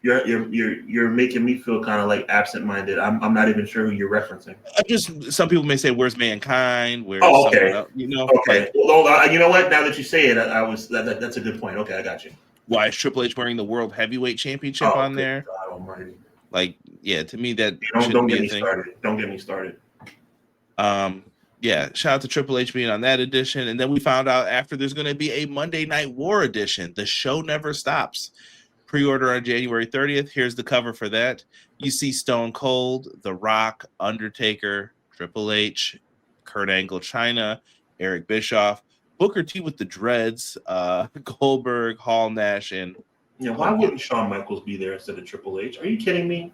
You're making me feel kind of like absent-minded. I'm not even sure who you're referencing. Just some people may say, "Where's Mankind? Where's okay. someone else?" You know. Okay. Like, well, you know what? Now that you say it, that's a good point. Okay, I got you. why is Triple H wearing the World Heavyweight Championship on there? God Almighty. Like, yeah, to me that don't be get a me thing. started. Don't get me started. Yeah, shout out to Triple H being on that edition. And then we found out after there's going to be a Monday Night War edition. The show never stops. Pre-order on January 30th. Here's the cover for that. You see Stone Cold, The Rock, Undertaker, Triple H, Kurt Angle, Chyna, Eric Bischoff, Booker T with the dreads, Goldberg, Hall, Nash, and why wouldn't Shawn Michaels be there instead of Triple H? Are you kidding me?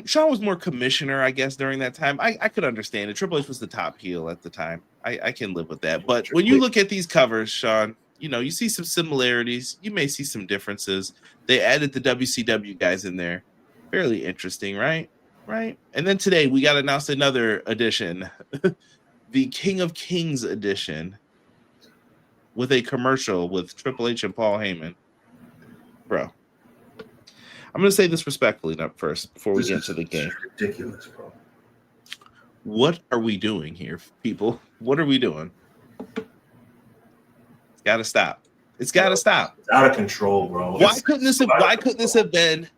Shawn was more commissioner, I guess, during that time. I could understand it. Triple H was the top heel at the time. I can live with that. But when you look at these covers, Sean, you see some similarities. You may see some differences. They added the WCW guys in there. Fairly interesting, right? Right. And then today we got announced another edition, the King of Kings edition, with a commercial with Triple H and Paul Heyman. Bro. I'm going to say this respectfully up first before we get into the game. Ridiculous, bro. What are we doing here, people? What are we doing? It's got to stop. It's got to stop. It's out of control, bro. Why couldn't this have been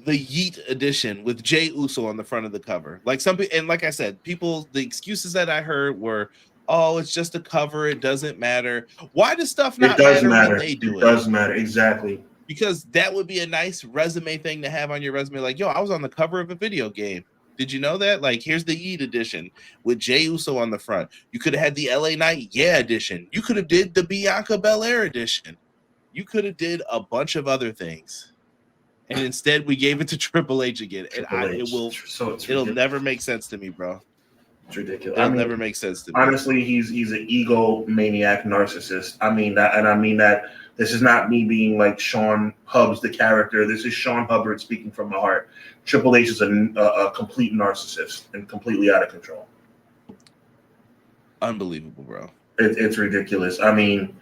the Yeet edition with Jey Uso on the front of the cover? Like and like I said, the excuses that I heard were, "Oh, it's just a cover. It doesn't matter." Why does stuff not matter when they do it? It does matter, exactly. Because that would be a nice resume thing to have on your resume. Like, yo, I was on the cover of a video game. Did you know that? Like, here's the Yeet edition with Jey Uso on the front. You could have had the LA Knight edition. You could have did the Bianca Belair edition. You could have did a bunch of other things. And instead, we gave it to Triple H again. And it'll never make sense to me, bro. It's ridiculous. It'll never make sense to me. Honestly, he's an egomaniac narcissist. I mean that. This is not me being like Sean Hubbs, the character. This is Sean Hubbard speaking from my heart. Triple H is a complete narcissist and completely out of control. Unbelievable, bro. It's ridiculous. I mean,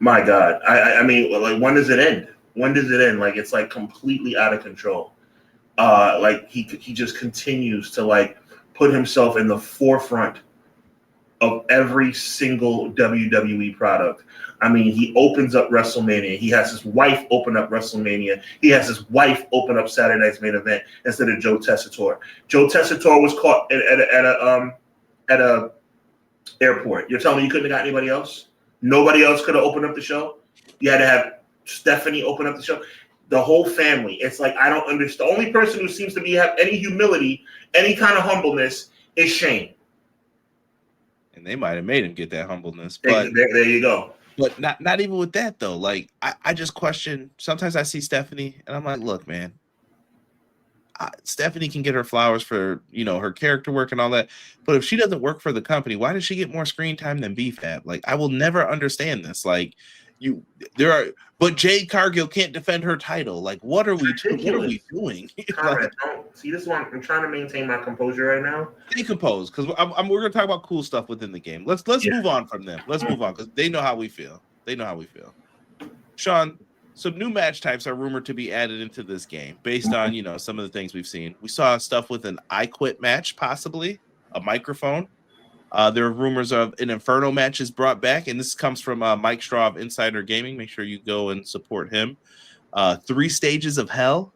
my God. I mean, like, when does it end? When does it end? Like, it's like completely out of control. Like he just continues to like put himself in the forefront of every single WWE product. I mean, he opens up WrestleMania. He has his wife open up WrestleMania. He has his wife open up Saturday Night's Main Event instead of Joe Tessitore. Joe Tessitore was caught at a airport. You're telling me you couldn't have got anybody else? Nobody else could have opened up the show? You had to have Stephanie open up the show? The whole family. It's like, I don't understand. The only person who seems to have any humility, any kind of humbleness is Shane. And they might have made him get that humbleness. But there you go. But not even with that, though. Like, I just question. Sometimes I see Stephanie, and I'm like, look, man, Stephanie can get her flowers for, her character work and all that. But if she doesn't work for the company, why does she get more screen time than BFAB? Like, I will never understand this. Like, but Jade Cargill can't defend her title. Like, what are we doing? What are we doing? Conrad, see, this one, I'm trying to maintain my composure right now. Stay composed, because we're going to talk about cool stuff within the game. Let's move on from them. Let's move on, because they know how we feel. Sean, some new match types are rumored to be added into this game based on, some of the things we've seen. We saw stuff with an I Quit match, possibly a microphone. There are rumors of an Inferno match is brought back, and this comes from Mike Straw of Insider Gaming. Make sure you go and support him. 3 Stages of Hell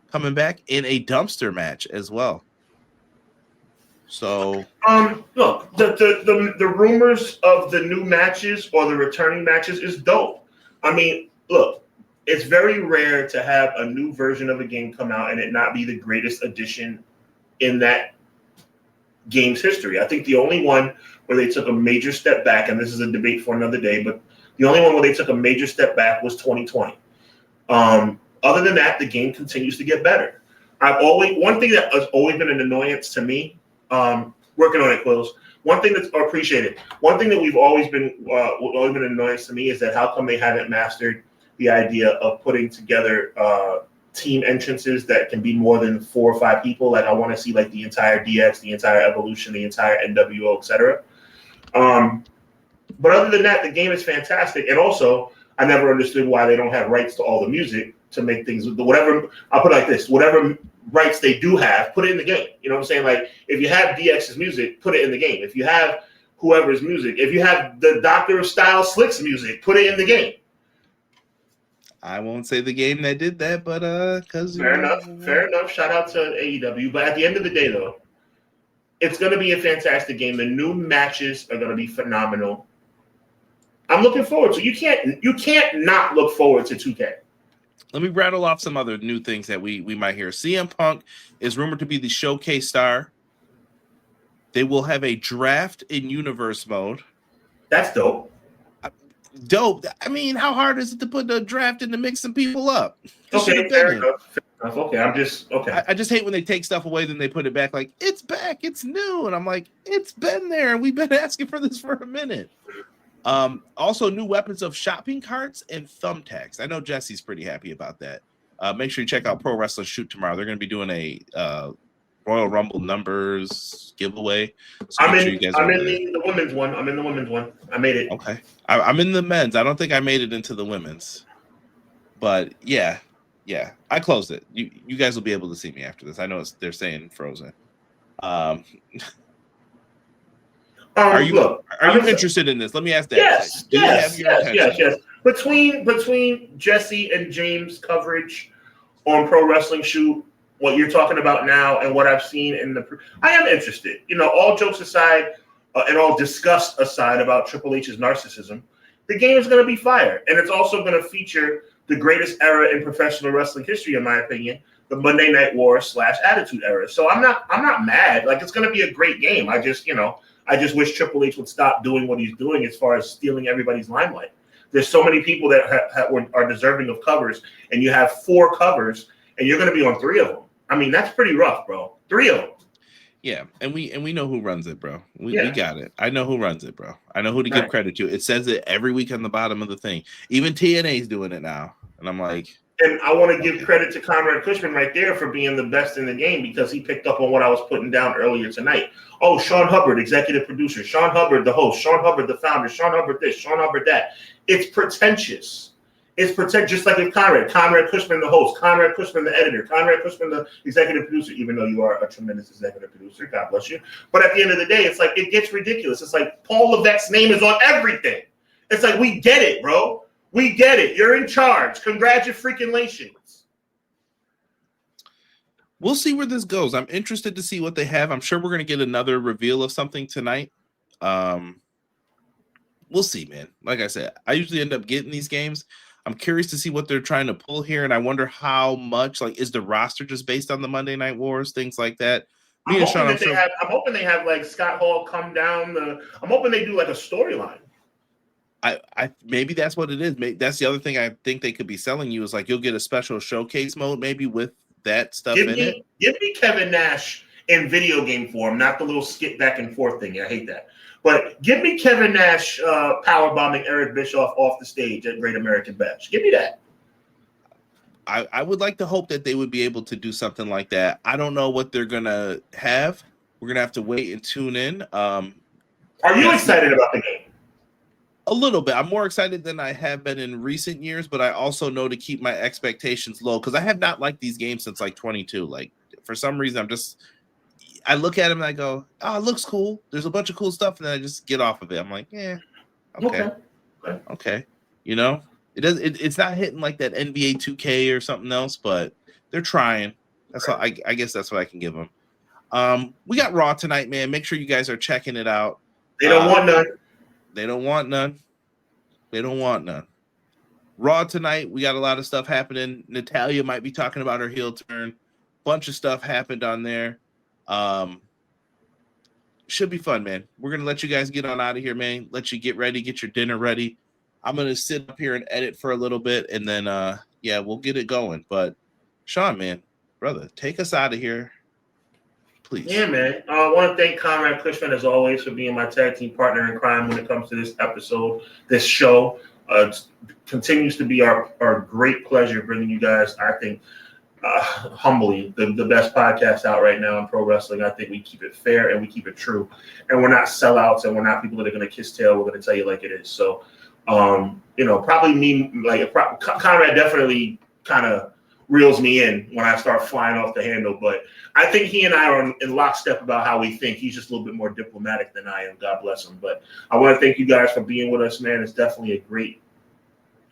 coming back in a dumpster match as well. So, look, the rumors of the new matches or the returning matches is dope. I mean, look, it's very rare to have a new version of a game come out and it not be the greatest addition in that game's history. I think the only one where they took a major step back, and this is a debate for another day, but the only one where they took a major step back was 2020. Other than that, the game continues to get better. One thing that has always been an annoyance to me, working on it, Quills. One thing that's appreciated. One thing that we've always been an annoyance to me is that how come they haven't mastered the idea of putting together team entrances that can be more than 4 or 5 people. Like, I want to see like the entire DX, the entire Evolution, the entire NWO, etc. But other than that, the game is fantastic. And also, I never understood why they don't have rights to all the music to make things whatever. I'll put it like this: whatever rights they do have, put it in the game. You know what I'm saying? Like if you have DX's music, put it in the game. If you have whoever's music, if you have the Dr. Style Slick's music, put it in the game. I won't say the game that did that, but because fair enough. Shout out to AEW. But at the end of the day, though, it's going to be a fantastic game. The new matches are going to be phenomenal. I'm looking forward to. You can't not look forward to 2K. Let me rattle off some other new things that we might hear. CM Punk is rumored to be the showcase star. They will have a draft in universe mode. That's dope. Dope. I mean, how hard is it to put the draft in to mix some people up? Okay, fair enough. Okay, I just hate when they take stuff away, then they put it back like, it's back, it's new. And I'm like, it's been there. We've been asking for this for a minute. Also, new weapons of shopping carts and thumbtacks. I know Jesse's pretty happy about that. Make sure you check out Pro Wrestling Shoot tomorrow. They're going to be doing a Royal Rumble numbers giveaway. So I'm in the women's one. I'm in the women's one. I made it. Okay. I'm in the men's. I don't think I made it into the women's. But yeah. I closed it. You guys will be able to see me after this. I know they're saying frozen. Are you interested in this? Let me ask that. Yes. Between Jesse and James' coverage on Pro Wrestling Shoot, what you're talking about now and what I've seen I am interested. All jokes aside and all disgust aside about Triple H's narcissism, the game is going to be fire. And it's also going to feature the greatest era in professional wrestling history, in my opinion, the Monday Night War / Attitude Era. So I'm not mad. Like, it's going to be a great game. I just wish Triple H would stop doing what he's doing as far as stealing everybody's limelight. There's so many people that are deserving of covers, and you have 4 covers, and you're going to be on 3 of them. I mean, that's pretty rough, bro. 3 of them. Yeah, and we know who runs it, bro. We got it. I know who runs it, bro. I know who to give credit to. It says it every week on the bottom of the thing. Even TNA's doing it now. And I'm like... And I want to give credit to Conrad Cushman right there for being the best in the game, because he picked up on what I was putting down earlier tonight. Oh, Sean Hubbard, executive producer. Sean Hubbard, the host. Sean Hubbard, the founder. Sean Hubbard this. Sean Hubbard that. It's pretentious. It's pretentious, just like with Conrad Cushman, the host. Conrad Cushman, the editor. Conrad Cushman, the executive producer, even though you are a tremendous executive producer. God bless you. But at the end of the day, it's like, it gets ridiculous. It's like Paul Levesque's name is on everything. It's like, we get it, bro. We get it. You're in charge. Congratulations. We'll see where this goes. I'm interested to see what they have. I'm sure we're going to get another reveal of something tonight. We'll see, man. Like I said, I usually end up getting these games. I'm curious to see what they're trying to pull here, and I wonder how much, like, is the roster just based on the Monday Night Wars, things like that? I'm hoping they have like Scott Hall come down. I'm hoping they do like a storyline. I maybe that's what it is. Maybe that's the other thing I think they could be selling you is like you'll get a special showcase mode maybe with that stuff in it. Give me Kevin Nash in video game form, not the little skip back and forth thing. I hate that. But give me Kevin Nash power bombing Eric Bischoff off the stage at Great American Bash. Give me that. I would like to hope that they would be able to do something like that. I don't know what they're gonna have. We're gonna have to wait and tune in. Are you excited about the game? A little bit. I'm more excited than I have been in recent years, but I also know to keep my expectations low because I have not liked these games since like 22. Like for some reason, I look at them and I go, "Oh, it looks cool. There's a bunch of cool stuff," and then I just get off of it. I'm like, "Yeah, okay." You know, it's not hitting like that NBA 2K or something else, but they're trying. That's all. I guess that's what I can give them. We got Raw tonight, man. Make sure you guys are checking it out. They don't want none. They don't want none. They don't want none. Raw tonight, we got a lot of stuff happening. Natalya might be talking about her heel turn. Bunch of stuff happened on there. Should be fun, man. We're going to let you guys get on out of here, man. Let you get ready, get your dinner ready. I'm going to sit up here and edit for a little bit, and then, we'll get it going. But, Sean, man, brother, take us out of here. Please. Yeah, man. I want to thank Conrad Cushman, as always, for being my tag team partner in crime when it comes to this episode, this show. It continues to be our great pleasure bringing you guys, I think, humbly, the best podcast out right now in pro wrestling. I think we keep it fair and we keep it true. And we're not sellouts and we're not people that are going to kiss tail. We're going to tell you like it is. So, probably me, Conrad definitely kind of reels me in when I start flying off the handle. But I think he and I are in lockstep about how we think. He's just a little bit more diplomatic than I am. God bless him. But I want to thank you guys for being with us, man. It's definitely a great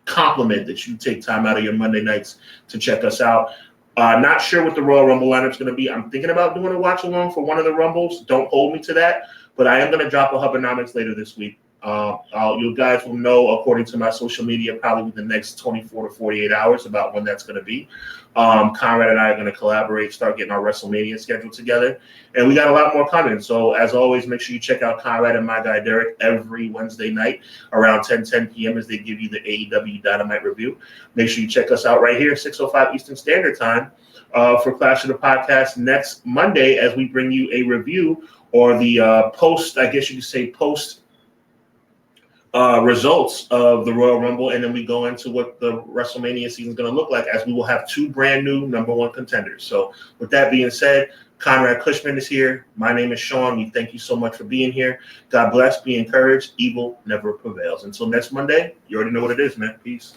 compliment that you take time out of your Monday nights to check us out. Not sure what the Royal Rumble lineup's going to be. I'm thinking about doing a watch along for one of the Rumbles. Don't hold me to that, but I am going to drop a Hubbarnomics later this week. You guys will know, according to my social media, probably within the next 24 to 48 hours about when that's going to be. Conrad and I are going to collaborate, start getting our WrestleMania schedule together, and we got a lot more coming. So as always, make sure you check out Conrad and my guy Derek every Wednesday night around 10 p.m. as they give you the AEW Dynamite review. Make sure you check us out right here, 6:05 Eastern Standard Time, for Clash of the Podcast next Monday as we bring you a review or the post, I guess you could say post results of the Royal Rumble, and then we go into what the WrestleMania season is going to look like, as we will have two brand new #1 contenders. So with that being said, Conrad Cushman is here. My name is Sean. We thank you so much for being here. God bless. Be encouraged. Evil never prevails. Until next Monday, you already know what it is, man. Peace.